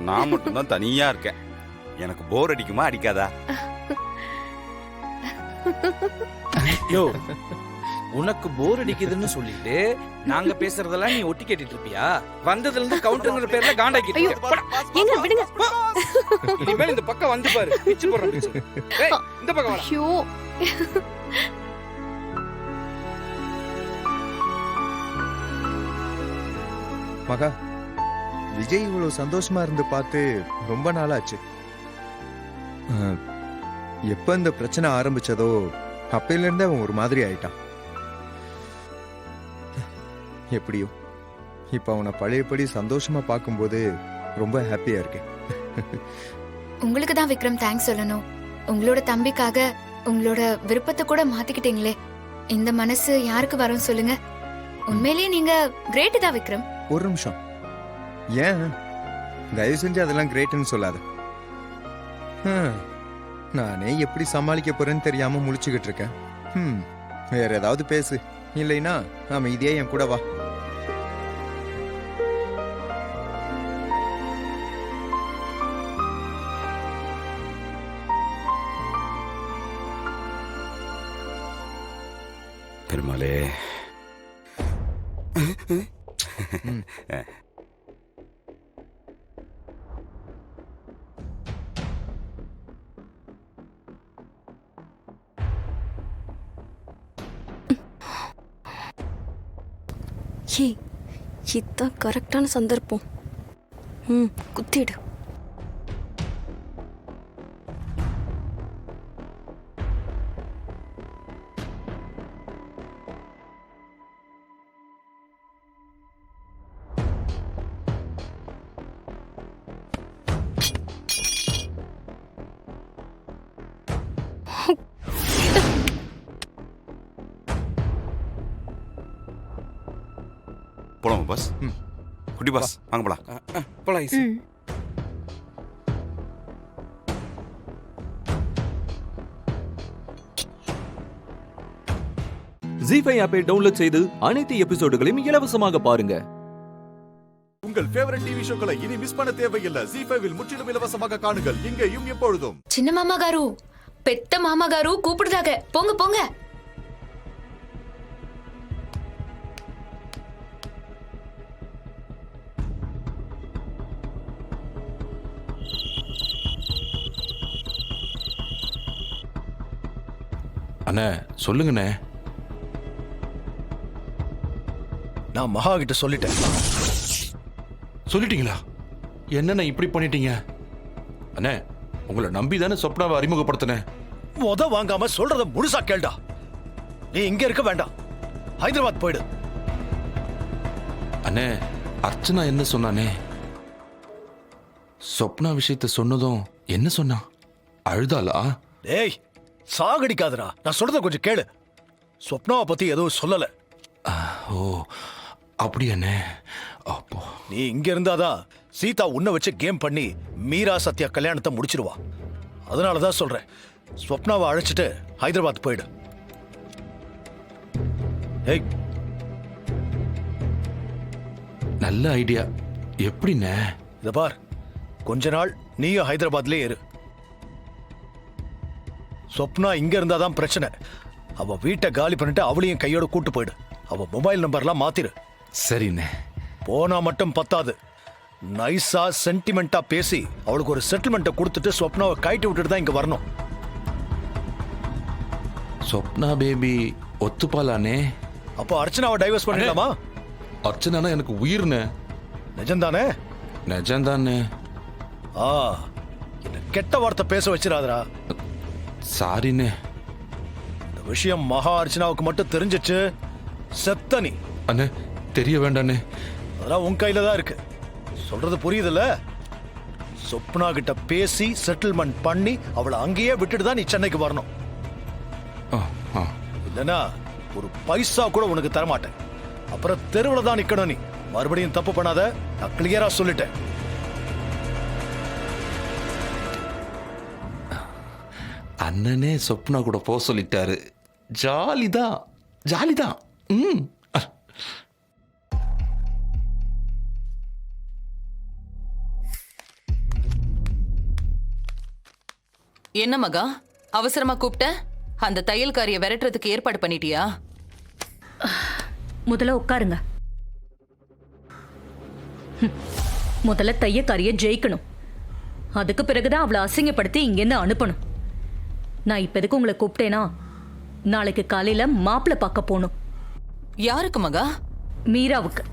S25: நான் மட்டும் தான் தனியா இருக்கேன். எனக்கு போர் அடிக்குமா அடிக்காதா?
S13: யோ, உனக்கு போர் அடிக்குதுன்னு சொல்லிட்டு நாங்க பேசுறதெல்லாம் நீ ஒட்டி கேட்டுட்டு இருப்பியா? வந்ததுல இருந்து கவுண்டர்ங்கிற பேர்ல காண்டாக்கிட்டு.
S15: எங்க விடுங்க.
S13: இனிமேல் இந்த பக்கம் வந்து பாரு, பிச்சு போடுற பிச்சு. ஏய், இந்த பக்கம் வா.
S15: ஐயோ,
S26: மகா, விஜய் இவ்வளவு சந்தோஷமா இருந்து பார்த்து ரொம்ப நாளாச்சு. எப்ப இந்த பிரச்சனை ஆரம்பிச்சதோ அப்பையில இருந்தே அவன் ஒரு மாதிரி ஆயிட்டான். எப்படியோ இப்ப அவனை பழையபடி சந்தோஷமா பார்க்கும்போது ரொம்ப ஹாப்பியா இருக்கேன்.
S27: உங்களுக்கு தான் விக்ரம் தேங்க்ஸ் சொல்லணும். உங்களோட தம்பிக்காக உங்களோட விருப்பத்தை கூட மாத்திக்கிட்டீங்களே. இந்த மனசு யாருக்கு வரும் சொல்லுங்க? உண்மையிலேயே நீங்க கிரேட் தான் விக்ரம்.
S26: ஒரு நிமிஷம், ஏன் தயவு செஞ்சு அதெல்லாம் கிரேட்னு சொல்லாத. நானே எப்படி சமாளிக்க போறேன்னு தெரியாம முழிச்சுக்கிட்டு இருக்கேன். வேற ஏதாவது பேசு, இல்லைன்னா அமைதியா என் கூட வா.
S25: பெருமாளே,
S6: இதுதான் கரெக்டான சந்தர்ப்பம். குத்திடு.
S25: போலாமா பாஸ்? குட்டி பாஸ், வாங்க போலாம்.
S13: போலாம்.
S4: ஜி5 ஆப்பை டவுன்லோட் செய்து அனைத்து எபிசோடுகளையும் இலவசமாக பாருங்க.
S1: உங்கள் ஃபேவரட் டிவி ஷோக்களை இனி மிஸ் பண்ண தேவையில்லை. ஜி5 முற்றிலும் இலவசமாக காணுங்கள், இங்கேயும் எப்பொழுதும்.
S27: சின்ன மாமா காரு, பெத்த மாமா காரு கூப்பிடுறாங்க. போங்க போங்க.
S28: அண்ணே, சொல்லுங்கண்ணே.
S29: நான் மகா கிட்ட சொல்லிட்டேன்.
S28: சொல்லிட்டீங்களா? என்னண்ணே இப்படி பண்ணிட்டீங்க? அண்ணே, உங்களை நம்பி தானே சொப்னாவை அறிமுகப்படுத்தினேன்.
S29: வாங்காம சொல்றத முழுசா கேள்டா. நீ இங்க இருக்க வேண்டாம், ஹைதராபாத் போயிடு.
S28: அண்ணே, அர்ச்சனா என்ன சொன்னானே? சொப்னா விஷயத்தை சொன்னதும் என்ன சொன்னா? அழுதாளா?
S29: டேய், சாகடிக்காதடா. நான் சொல்றத கொஞ்சம் கேளு. ஸ்வப்னாவை பத்தி எதுவும் சொல்லல.
S28: ஓ அப்படி அண்ணே. அப்போ
S29: நீ இங்க இருந்தாதான் சீதா உன்னை வச்சு கேம் பண்ணி மீரா சத்யா கல்யாணத்தை முடிச்சிருவா. அதனாலதான் சொல்றேன், ஸ்வப்னாவை அழைச்சிட்டு ஹைதராபாத் போயிடு. ஏய்,
S28: நல்ல ஐடியா. எப்படிண்ணே?
S29: இத பார், கொஞ்ச நாள் நீயும் ஹைதராபாத்லயே இரு. சொப்னா இங்க இருந்தாதான் பிரச்சனை. அவ வீட்டை காலி பண்ணிட்டு அவளையும் கையோட கூட்டு போயிடு. அவ மொபைல் நம்பர்லாம் மாத்திரு.
S28: சரிண்ணே.
S29: போனா மட்டும் பத்தாது, நைஸா சென்டிமெண்டா பேசி அவளுக்கு ஒரு செட்டில்மெண்ட்டை கொடுத்துட்டு சொப்னாவை கைட்டு விட்டுட்டு தான் இங்க வரணும்.
S28: சொப்னா பேபி ஒத்துப்பாலானே?
S29: அப்போ அர்ச்சனாவை டைவர்ஸ் பண்ணிடலாமா?
S28: அர்ச்சனானா எனக்கு உயிர்னே.
S29: நிஜம்தானே?
S28: நிஜம்தானே.
S29: என்ன கெட்ட வார்த்தை பேச வச்சிடாதரா.
S28: சாரிண்ணே.
S29: இந்த விஷயம் மகா அர்ச்சனாவுக்கு மட்டும் தெரிஞ்சிச்சு, செத்த நீ.
S28: அண்ணே தெரிய வேண்டானே.
S29: அதெல்லாம் உன் கையில தான் இருக்கு. சொல்றது புரியுதுல்ல? சொப்னா கிட்ட பேசி செட்டில்மெண்ட் பண்ணி அவளை அங்கேயே விட்டுட்டு தான் நீ சென்னைக்கு வரணும். இல்லனா ஒரு பைசா கூட உனக்கு தரமாட்டேன். அப்புறம் தெருவில் தான் நிக்கணும் நீ. மறுபடியும் தப்பு பண்ணாத, நான் கிளியரா சொல்லிட்டேன்.
S28: அண்ணனே சொப்னா கூட போக சொல்லிட்டாரு. ஜாலிதான் ஜாலிதான்.
S2: என்ன மகா அவசரமா கூப்பிட்ட? அந்த தையல்காரிய விரட்டுறதுக்கு ஏற்பாடு பண்ணிட்டியா?
S20: முதல்ல உட்காருங்க. முதல்ல தையக்காரிய ஜெயிக்கணும். அதுக்கு பிறகுதான் அவளை அசிங்கப்படுத்தி இங்கேருந்து அனுப்பணும். நான் இப்ப எதுக்கு உங்களை கூப்பிட்டேனா, நாளைக்கு காலையில மாப்பிள்ளை பார்க்க போகணும்.
S2: யாருக்கு மகா?
S20: மீராவுக்கு.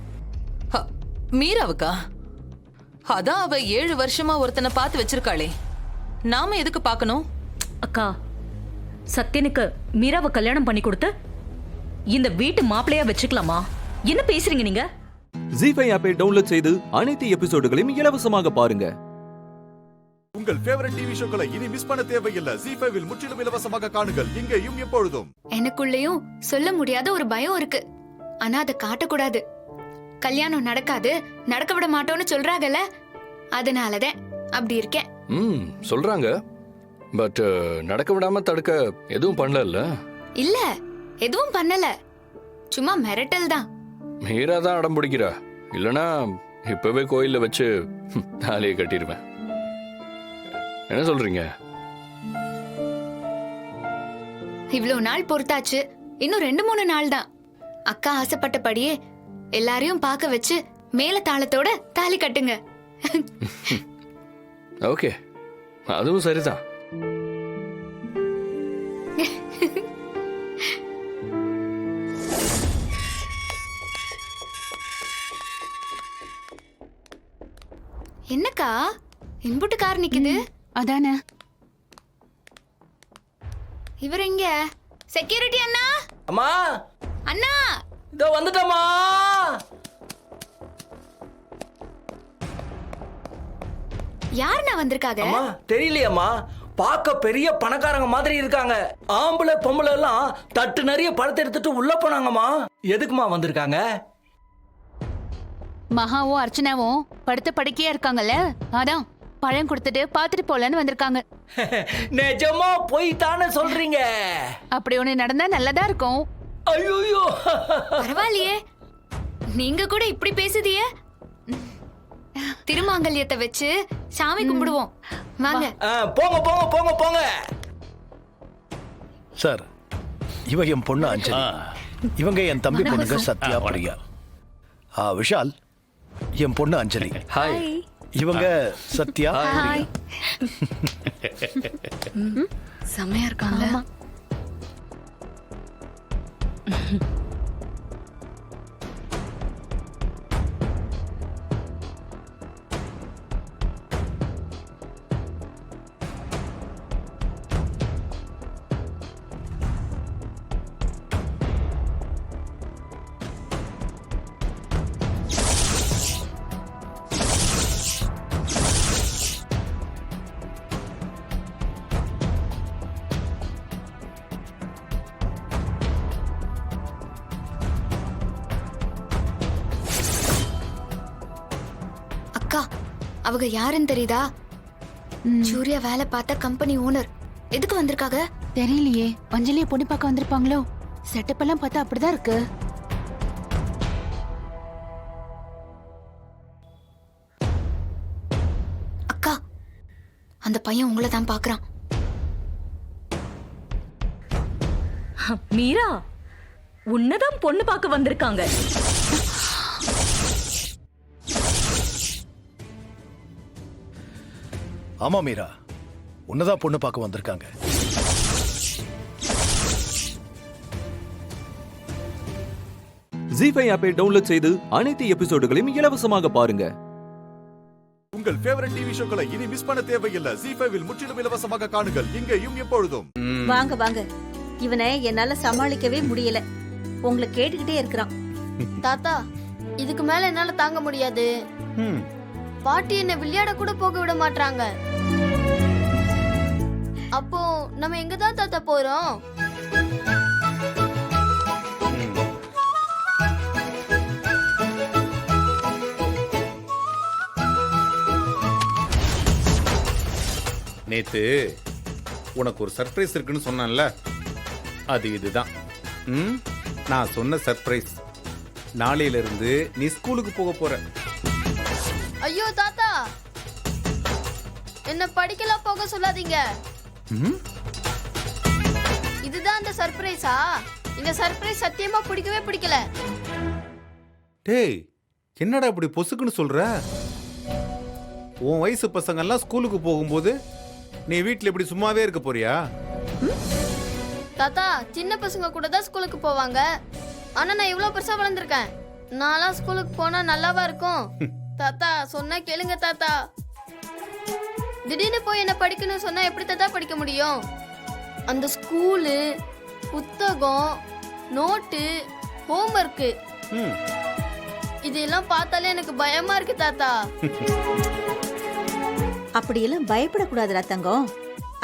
S2: மீராவுக்கா? அதான் அவ 7 வருஷமா ஒருத்தனை பார்த்து வச்சிருக்காளே, நாம எதுக்கு பார்க்கணும்?
S20: அக்கா, சத்யனுக்கு மீராவை கல்யாணம் பண்ணி கொடுத்து இந்த வீட்டு மாப்பிள்ளையா வச்சுக்கலாமா? என்ன பேசுறீங்க நீங்க?
S4: ஜீ5 ஆப்பை டவுன்லோட் செய்து அனைத்து எபிசோடுகளையும் இலவசமாக பாருங்க.
S1: உங்கள் ஃபேவரட் டிவி ஷோக்களை இனி மிஸ் பண்ண தேவையில்லை. ஜீ5 முற்றிலும் இலவசமாக காணுங்கள், இங்கேயும் எப்பொழுதும்.
S27: எனக்குள்ளேயும் சொல்ல முடியாத ஒரு பயம் இருக்கு. ஆனா அதை காட்டக்கூடாது. கல்யாணம் நடக்காது, நடக்க விட மாட்டோம்னு சொல்றாங்கல்ல, அதனாலதான் அப்படி இருக்கேன்.
S7: சொல்றாங்க. பட் நடக்க விடாம தடுக்க எதுவும் பண்ணல.
S27: இல்ல, எதுவும் பண்ணல, சும்மா மிரட்டல் தான்.
S7: மீரா தான் அடம் பிடிக்கிறா. இல்லனா இப்பவே கோயில்ல வச்சு தாலியை கட்டிடுவேன். என்ன சொல்றீங்க?
S27: இவ்வளவு நாள் பொறுத்தாச்சு, இன்னும் 2-3 நாள் தான். அக்கா ஆசைப்பட்டபடியே எல்லாரையும் பார்க்க வச்சு மேல தாளத்தோட தாலி கட்டுங்க.
S7: ஓகே, அதுவும் சரிதான்.
S27: என்னக்கா இம்புட்டு கார் நிக்குது? அதானே. இவர் எங்க? செக்யூரிட்டி அண்ணா.
S13: அம்மா.
S27: அண்ணா
S13: இதோ வந்துட்டமா.
S27: யாருண்ணா வந்திருக்காங்க?
S13: அம்மா தெரியலையம்மா. பார்க்க பெரிய பணக்காரங்க மாதிரி இருக்காங்க. ஆம்பளை பொம்பளை எல்லாம் தட்டு நிறைய பழத்தை எடுத்துட்டு உள்ள போனாங்கம்மா. எதுக்குமா வந்திருக்காங்க?
S15: மகாவும் அர்ச்சனாவும் படுத்த படுக்கையா இருக்காங்கல்ல, அதான் பழம் கொடுத்துட்டு பாத்துட்டு போலன்னு வந்திருக்காங்க.
S13: நிஜமா போய் தானே சொல்றீங்க?
S15: அப்படி ஒண்ணு நடந்தா நல்லதா இருக்கும்.
S13: ஐயோ,
S27: பரவாயில்லையே, நீங்க கூட இப்படி பேசுதியே. திருமாங்கல்யத்தை வச்சு சாமி கும்பிடுவோம், வாங்க.
S13: போங்க போங்க போங்க போங்க.
S29: சார், இவ என் பொண்ணு அஞ்சலி, இவங்க என் தம்பி பொண்ணுங்க சத்யா, பிரியா. விஷால் என் பொண்ணு அஞ்சலி.
S13: ஹாய்.
S29: இவங்க சத்யா.
S27: ஹாய். செமையா இருக்காங்க. அவங்க யாருன்னு தெரியுதா? சூர்யா வேலை பார்த்த கம்பெனி ஓனர். எதுக்கு வந்திருக்காங்க
S15: தெரியலையே. அஞ்சலியை பொண்ணு பார்க்க வந்திருப்பாங்களோ? செட்டப் எல்லாம் பார்த்தா அப்படிதான் இருக்கு.
S27: அக்கா, அந்த பையன் உங்களை தான் பாக்குறான்.
S9: மீரா, உன்னதான் பொண்ணு பார்க்க வந்திருக்காங்க.
S29: ஆமா மீரா, உன்னதான் பொண்ணு பார்க்க வந்திருக்காங்க.
S4: ஜி5 ஆப்பை டவுன்லோட் செய்து அனைத்து எபிசோடுகளையும் இலவசமாக பாருங்க.
S1: உங்கள் ஃபேவரட் டிவி ஷோக்களை இனி மிஸ் பண்ண தேவையில்லை. ஜி5 முற்றிலும் இலவசமாக காணுங்கள் இங்கேயும் எப்பொழுதும்.
S10: வாங்க வாங்க, இவனை என்னால சமாளிக்கவே முடியல. உங்களை கேட்டுக்கிட்டே இருக்கிறான்.
S11: தாத்தா, இதுக்கு மேல என்னால தாங்க முடியாது. பாட்டி என்ன விளையாட கூட போக விட மாட்டாங்க. அப்போ நம்ம எங்க தான் தாத்தா போறோம்?
S12: நேத்து உனக்கு ஒரு சர்ப்ரைஸ் இருக்குன்னு சொன்னேன்ல, அது இதுதான். நான் சொன்ன சர்ப்ரைஸ். நாளையில இருந்து நீ ஸ்கூலுக்கு போக போற.
S11: ஐயோ தாத்தா, என்ன படிக்கலாம் போக சொல்லாதீங்க. இதுதான் அந்த சர்ப்ரைஸா? இந்த சர்ப்ரைஸ் சத்தியமா பிடிக்கவே பிடிக்கல.
S12: டேய், என்னடா இப்படி பொசுக்குன்னு சொல்ற? உன் வயசு பசங்க எல்லாம் ஸ்கூலுக்கு போகும்போது நீ வீட்ல இப்படி சும்மாவே இருக்க போறியா?
S11: தாத்தா, சின்ன பசங்க கூட தான் ஸ்கூலுக்கு போவாங்க. ஆனா நான் இவ்வளவு பெருசா வளர்ந்துருக்கேன். நான்லாம் ஸ்கூலுக்கு போனா நல்லாவா இருக்கும்? தாத்தா சொன்னா கேளுங்க தாத்தா. திடீர்னு போய் என்ன படிக்கணும்னு சொன்னா எப்படி தாத்தா படிக்க முடியும்? அந்த ஸ்கூலு, புத்தகம், நோட்டு, ஹோம்வொர்க், இதெல்லாம் பார்த்தாலே எனக்கு பயமா இருக்கு தாத்தா.
S10: அப்படியெல்லாம் பயப்படக்கூடாதுடா தங்கம்.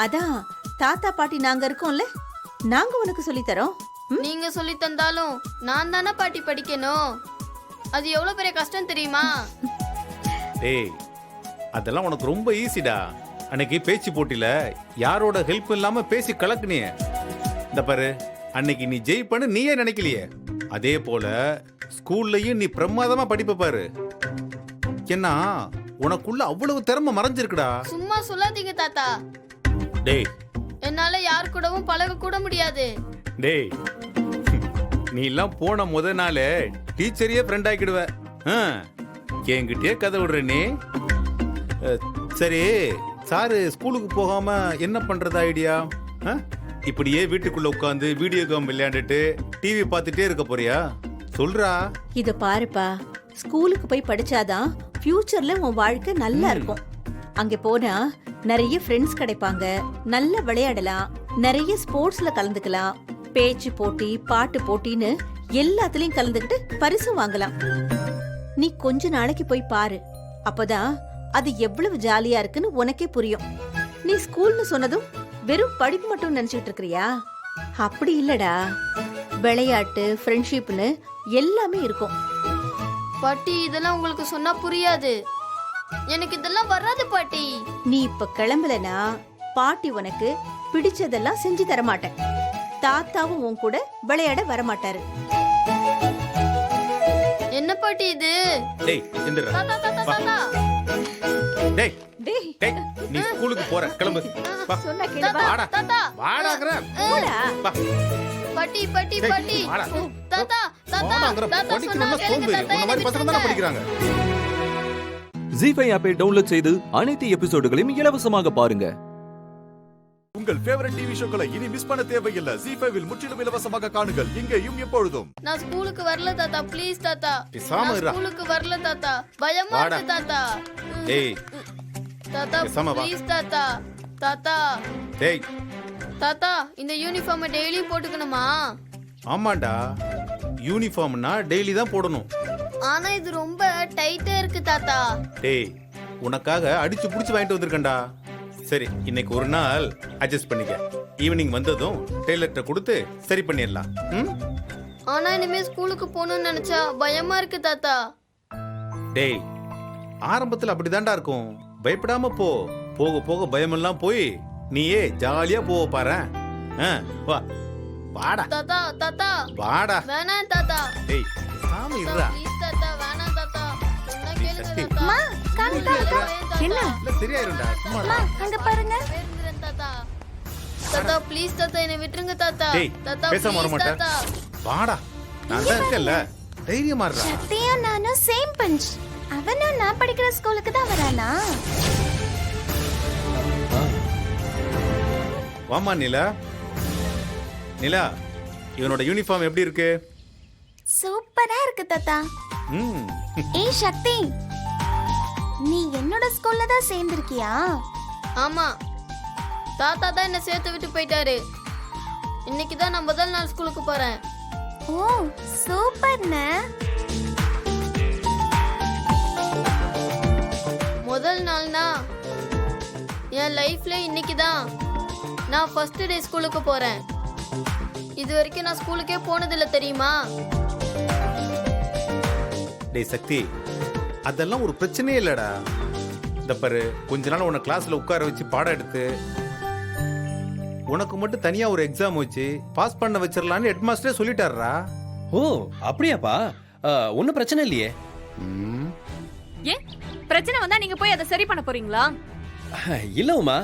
S10: அதான் தாத்தா பாட்டி நாங்க இருக்கோம்ல, நாங்க உனக்கு சொல்லி தரோம்.
S11: நீங்க சொல்லி தந்தாலும் நான் தானே பாட்டி படிக்கணும். அது எவ்வளவு பெரிய கஷ்டம் தெரியுமா?
S12: டேய், அதெல்லாம் உனக்கு ரொம்ப ஈஸிடா. அன்னைக்கு பேச்சு போட்டியில யாரோட ஹெல்ப் இல்லாம பேசி கலக்குனியே. இந்த பாரு, அன்னைக்கு நீ ஜெயிப்பன்னு நீயே நினைக்கலையே. அதே போல ஸ்கூல்லையும் நீ பிரமாதமா படிப்ப பாரு. ஏன்னா உனக்குள்ள அவ்வளவு திறமை மறைஞ்சிருக்குடா.
S11: சும்மா சொல்லாதீங்க தாத்தா.
S12: டேய்,
S11: என்னால யார் கூடவும் பழக கூட முடியாது.
S12: டேய், நீ எல்லாம் போன முத நாளே டீச்சரையே ஃப்ரெண்ட் ஆக்கிடுவ. என்கிட்டயே கதை விடுற நீ. சரி, சாரு ஸ்கூலுக்கு போகாம என்ன பண்றது ஐடியா? இப்படியே வீட்டுக்குள்ள உட்காந்து வீடியோ கேம் விளையாண்டுட்டு டிவி பார்த்துட்டே இருக்க போறியா? சொல்றா.
S10: இத பாருப்பா, ஸ்கூலுக்கு போய் படிச்சாதான் ஃபியூச்சர்ல உன் வாழ்க்கை நல்லா இருக்கும். அங்க போனா நிறைய ஃப்ரெண்ட்ஸ் கிடைப்பாங்க, நல்லா விளையாடலாம், நிறைய ஸ்போர்ட்ஸ்ல கலந்துக்கலாம், பேச்சு போட்டி, பாட்டு போட்டின்னு எல்லாத்துலயும் கலந்துக்கிட்டு பரிசு வாங்கலாம். நீ கொஞ்ச நாளைக்கு போய் பாரு, அப்பதான் அது எவ்வளவு ஜாலியா இருக்குன்னு உனக்கே புரியும். நீ ஸ்கூல்னு சொன்னதும் வெறும் படிப்பு மட்டும் நினைச்சிட்டு இருக்கிறியா? அப்படி இல்லடா, விளையாட்டு, ஃப்ரெண்ட்ஷிப்னு எல்லாமே இருக்கும்.
S11: பாட்டி, இதெல்லாம் உங்களுக்கு சொன்னா புரியாது. எனக்கு இதெல்லாம் வராது பாட்டி.
S10: நீ இப்ப கிளம்பலனா பாட்டி உனக்கு பிடிச்சதெல்லாம் செஞ்சு தர மாட்டேன். தாத்தாவும் உன் கூட விளையாட வர மாட்டாரு.
S11: என்ன பாட்டி இது?
S12: டேய், எந்திரா.
S11: தாத்தா தாத்தா தாத்தா.
S12: டேய், டேய், நீ ஸ்கூலுக்கு போற, கிளம்பு. வா.
S10: சொன்னா கேளு.
S12: வாடா.
S11: தாத்தா.
S12: வாடாங்கற.
S10: போடா.
S12: வா.
S11: பாட்டி பாட்டி பாட்டி. தாத்தா தாத்தா தாத்தா சொன்னா கேளுங்க தாத்தா.
S12: இந்த மாதிரி பசங்க தான படிக்கறாங்க.
S4: ஜி5 ஆப்பை டவுன்லோட் செய்து அனைத்து எபிசோடுகளையும் இலவசமாக பாருங்க.
S1: உங்கள் ஃபேவரட் டிவி ஷோக்களை இனி மிஸ் பண்ண தேவையில்லை. ஜி5 முற்றிலும் இலவசமாக காணுங்கள் இங்கேயும் எப்பொழுதும்.
S11: நான் ஸ்கூலுக்கு வரல தாத்தா, ப்ளீஸ் தாத்தா.
S12: பேசாம இரு.
S11: ஸ்கூலுக்கு வரல தாத்தா, பயமா இருக்கு தாத்தா.
S12: டேய்,
S11: தாத்தா ப்ளீஸ் தாத்தா. தாத்தா.
S12: டேய்.
S11: தாத்தா, இந்த யூனிஃபார்ம் டெய்லி போட்டுக்கணுமா?
S12: ஆமாண்டா, யூனிஃபார்ம்னா டெய்லி தான் போடணும்.
S11: ஆனா இது ரொம்ப டைட்டா இருக்கு தாத்தா.
S12: டேய், உனக்காக அடிச்சு புடிச்சு வாங்கிட்டு வந்திருக்கேன்டா. சரி, இன்னைக்கு ஒரு நாள் அட்ஜஸ்ட் பண்ணிக்க. ஈவினிங் வந்ததும் டெய்லர்ட்ட கொடுத்து சரி பண்ணிடலாம்.
S11: ஆனா இனிமே ஸ்கூலுக்கு போகணும்னு நினைச்சா பயமா இருக்கு தாத்தா.
S12: டேய், ஆரம்பத்துல அப்படிதான்டா இருக்கும். பயப்படாம போ. போக போக பயமெல்லாம் போய் நீயே ஜாலியா போக பாரு. வா வாடா
S11: தாத்தா தாத்தா
S12: வாடா.
S11: வேணாம் தாத்தா.
S12: டேய் சாமி இருடா.
S11: ப்ளீஸ் தாத்தா வேணாம் தாத்தா. சொன்னா கேளுங்க
S12: சக்தி.
S11: தாத்தா.
S12: அம்மா,
S11: காமி தாத்தா. என்ன?
S12: இல்ல சரியாயிரும்டா. சும்மா இரு.
S11: அங்க பாருங்க. வேண்டுறேன் தாத்தா. தாத்தா ப்ளீஸ் தாத்தா என்னை விட்டுருங்க தாத்தா.
S12: டேய்
S11: தாத்தா
S12: பேசாம வர
S11: ப்ளீஸ்
S12: மாட்டேன்.
S11: தாத்தா.
S12: வாடா நான் தான் இருக்கேன்ல. தைரியமா இருடா.
S3: சக்தியும் நானும் சேம் பஞ்ச். அவனும் நான் படிக்கிற ஸ்கூலுக்கு தான் வரானா?
S12: வாமா நிலா. நிலா இவனோட யூனிஃபார்ம் எப்படி இருக்கு?
S3: சூப்பரா இருக்கு தாத்தா.
S12: ம்
S3: ஏய் சக்தி, நீ என்னோட ஸ்கூல்ல தான் சேர்ந்திருக்கியா?
S11: ஆமா தாத்தா தான் என்ன சேர்த்து விட்டு போயிட்டாரு. இன்னைக்கு தான் நான் முதல் நாள் ஸ்கூலுக்கு போறேன்.
S3: ஓ சூப்பர்ண்ணே.
S11: முதல் நாள்னா என் லைஃப்ல இன்னைக்கு தான் நான் ஃபர்ஸ்ட் டே ஸ்கூலுக்கு போறேன். இது வரைக்கும் நான் ஸ்கூலுக்கே போனதில்ல தெரியுமா?
S12: டேய் சக்தி அதெல்லாம் ஒரு பிரச்சனையே இல்லடா. இந்த பாரு கொஞ்ச நாள் உன்னை கிளாஸ்ல உட்கார வச்சு பாடம் எடுத்து உனக்கு மட்டும் தனியா ஒரு எக்ஸாம் வச்சு பாஸ் பண்ண வச்சிடலான்னு ஹெட் மாஸ்டரே சொல்லிட்டாருடா.
S14: ஓ அப்படியாப்பா? ஒன்றும் பிரச்சனை இல்லையே.
S20: ஏன் பிரச்சனை வந்தா நீங்க போய் அதை சரி பண்ண போறீங்களா?
S14: இல்ல உமா,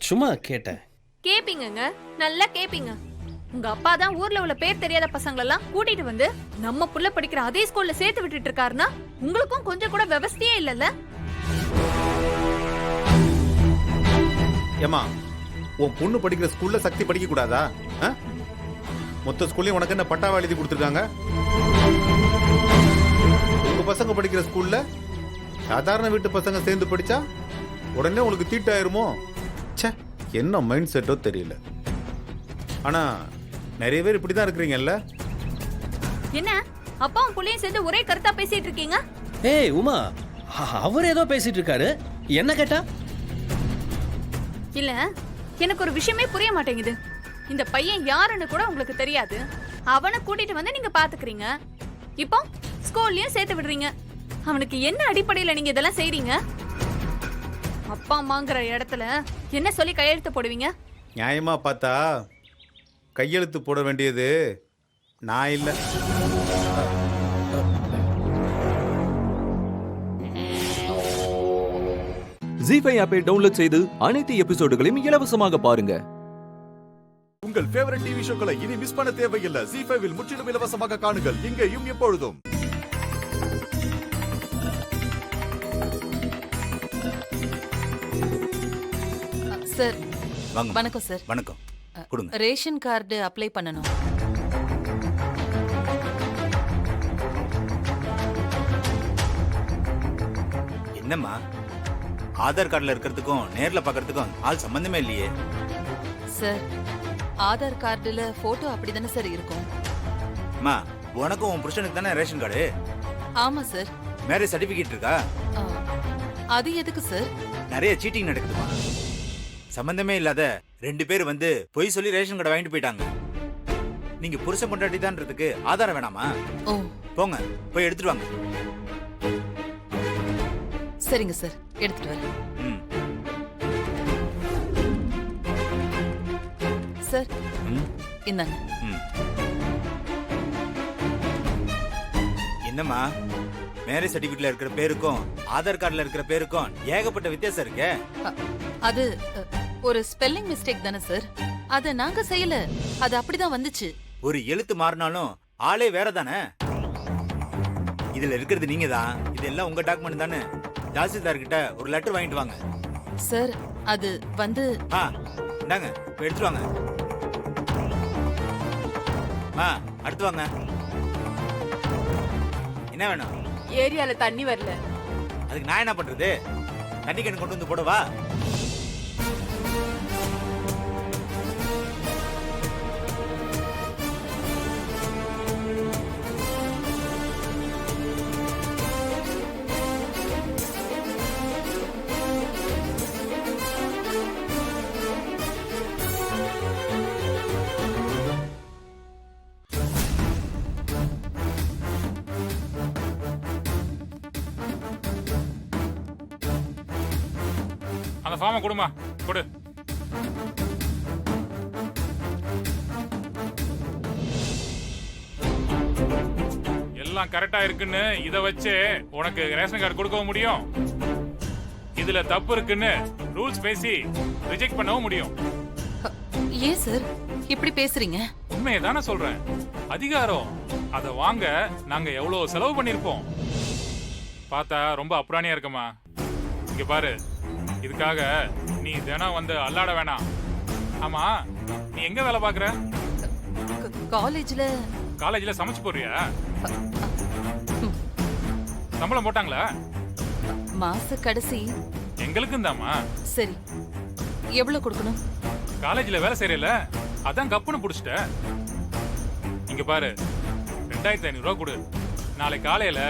S14: சும்மா கேட்டேன்.
S20: கேப்பீங்கங்க, நல்லா கேப்பீங்க. உங்க அப்பா தான் ஊர்ல உள்ள பேர் தெரியாத பசங்களெல்லாம் கூட்டிட்டு வந்து நம்ம புள்ள படிக்கிற அதே ஸ்கூல்ல சேர்த்து விட்டுட்டு இருக்காருன்னா உங்களுக்கும் கொஞ்சம் கூட விவசாயே இல்லல்ல?
S12: ஏமா உன் பொண்ணு படிக்கிற ஸ்கூல்ல சக்தி படிக்க கூடாதா? மொத்த ஸ்கூல்லயும் உனக்கு என்ன பட்டாவா எழுதி கொடுத்துருக்காங்க? உங்க பசங்க படிக்கிற ஸ்கூல்ல சாதாரண வீட்டு பசங்க சேர்ந்து படிச்சா உடனே உங்களுக்கு தீட்டாயிருமோ? ச்சே என்ன மைண்ட் செட்டோ தெரியல. ஆனா நிறைய பேர் இப்படிதான் இருக்கிறீங்கல்ல.
S20: என்ன அப்பாவும் புள்ளையும் சேர்ந்து ஒரே கருத்தா பேசிட்டு இருக்கீங்க?
S14: ஏய் உமா, அவர் ஏதோ பேசிட்டு இருக்காரு, என்ன கேட்டா?
S20: இல்ல எனக்கு ஒரு விஷயமே புரிய மாட்டேங்குது. இந்த பையன் யாருன்னு கூட உங்களுக்கு தெரியாது. அவனை கூட்டிட்டு வந்து நீங்க பாத்துக்கிறீங்க. இப்போ ஸ்கூல்லயும் சேர்த்து விடுறீங்க. அவனுக்கு என்ன அடிப்படையில நீங்க இதெல்லாம் செய்றீங்க? அப்பா அம்மாங்கிற இடத்துல என்ன சொல்லி கையெழுத்து போடுவீங்க?
S12: நியாயமா பார்த்தா கையெழுத்து போட வேண்டியது நான் இல்ல.
S4: ஜீ5 ஆப்பை டவுன்லோட் செய்து அனைத்து எபிசோடுகளையும் இலவசமாக பாருங்க.
S1: உங்கள் ஃபேவரட் டிவி ஷோக்களை இனி மிஸ் பண்ண தேவையில்லை. ஜீ5 முற்றிலும் இலவசமாக காணுங்கள் இங்கேயும் எப்பொழுதும்.
S2: சார்
S17: வாங்க.
S2: வணக்கம் சார்.
S17: வணக்கம். கொடுங்க.
S2: ரேஷன் கார்டு அப்ளை பண்ணணும்.
S17: என்னம்மா ஆதார் கார்டுல இருக்கிறதுக்கும் நேர்ல பார்க்கிறதுக்கும் ஆள் சம்பந்தமே இல்லையே.
S2: சார் ஆதார் கார்டுல போட்டோ அப்படிதானே சார் இருக்கும்?
S17: அம்மா உனக்கும் உன் புருஷனுக்கு தானே ரேஷன் கார்டு?
S2: ஆமா சார்.
S17: மேரேஜ் சர்டிபிகேட் இருக்கா?
S2: அது எதுக்கு சார்?
S17: நிறைய சீட்டிங் நடக்குதுமா. சம்பந்தமே இல்லாத 2 பேர் வந்து பொய் சொல்லி ரேஷன் கார்டு வாங்கிட்டு போயிட்டாங்க. நீங்க புருஷன் பொண்டாட்டி தான்றதுக்கு ஆதாரம் வேணாமா? போங்க போய் எடுத்துட்டு வாங்க.
S2: சரிங்க சார், எடுத்துட்டு வரேன். சார் இந்தாங்க.
S17: என்னம்மா மேரேஜ் சர்டிபிகேட்ல இருக்கிற பேருக்கும் ஆதார் கார்டுல இருக்கிற பேருக்கும் ஏகப்பட்ட வித்தியாசம் இருக்கே.
S2: அது ஒரு ஸ்பெல்லிங் மிஸ்டேக் தானே சார். அத நாங்க செய்யல, அது அப்படிதான் வந்துச்சு.
S17: ஒரு எழுத்து மாறினாலும் ஆளே வேற தானே. இதுல இருக்கிறது நீங்க தான். இதெல்லாம் உங்க டாக்குமெண்ட் தானே. தாசில்தார் கிட்ட ஒரு லெட்டர் வாங்கிட்டு வாங்க.
S2: சார் அது வந்து
S17: இந்தாங்க போய் எடுத்துட்டு வாங்க. அடுத்து வாங்க. என்ன வேணும்?
S20: ஏரியால தண்ணி வரல.
S17: அதுக்கு நான் என்ன பண்றது? தண்ணி கேன் கொண்டு வந்து போடவா?
S5: அந்த ஃபார்மை கொடுமா, கொடு. எல்லாம் கரெக்டா இருக்குன்னு இத வச்சு உனக்கு ரேஷன் கார்டு கொடுக்கவும் முடியும். இதுல தப்பு இருக்குன்னு ரூல்ஸ் பேசி ரிஜெக்ட் பண்ணவும் முடியும்.
S2: ஏன் சார் இப்படி பேசுறீங்க?
S5: உண்மையை தானே சொல்றேன். அதிகாரம் அத வாங்க நாங்க எவ்வளவு செலவு பண்ணிருப்போம். பார்த்தா ரொம்ப அப்புறாணியா இருக்கமா. இங்க பாரு, இதுக்காக நீ தினம் வந்து அல்லாட வேணாம். ஆமா, நீ எங்க வேலை பாக்குற?
S2: காலேஜ்ல
S5: சமைச்சு போறியா? சம்பளம் போட்டாங்களா?
S2: மாச கடைசி
S5: எங்களுக்கும் தாமா.
S2: சரி, எவ்வளவு கொடுக்கணும்?
S5: காலேஜ்ல வேலை செய்யல, அதான் கப்புன்னு புடிச்சிட்ட. இங்க பாரு, 2500 ரூபாய் கொடு. நாளை காலையில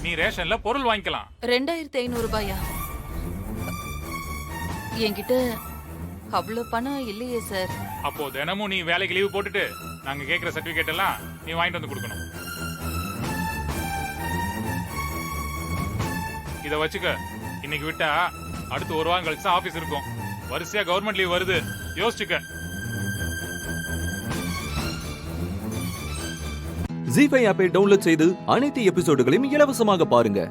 S5: நீ ரேஷன்ல பொருள் வாங்கிக்கலாம்.
S2: 2500 ரூபாயா? என்கிட்ட அவ்வளவு பணம் இல்லையே சார்.
S5: அப்போ தினமும் நீ வேலைக்கு லீவு போட்டுட்டு நாங்க கேக்குற சர்டிபிகேட் எல்லாம் நீ வாங்கிட்டு வந்து கொடுக்கணும். இத வச்சுக்க. இன்னைக்கு விட்டா அடுத்து ஒரு வாரம் கழிச்சு ஆபீஸ் இருக்கும். வரிசையா கவர்மெண்ட் லீவ் வருது, யோசிச்சுக்க.
S4: ஜீ5 ஆப்பை டவுன்லோட் செய்து அனைத்து எபிசோடுகளையும் இலவசமாக பாருங்க.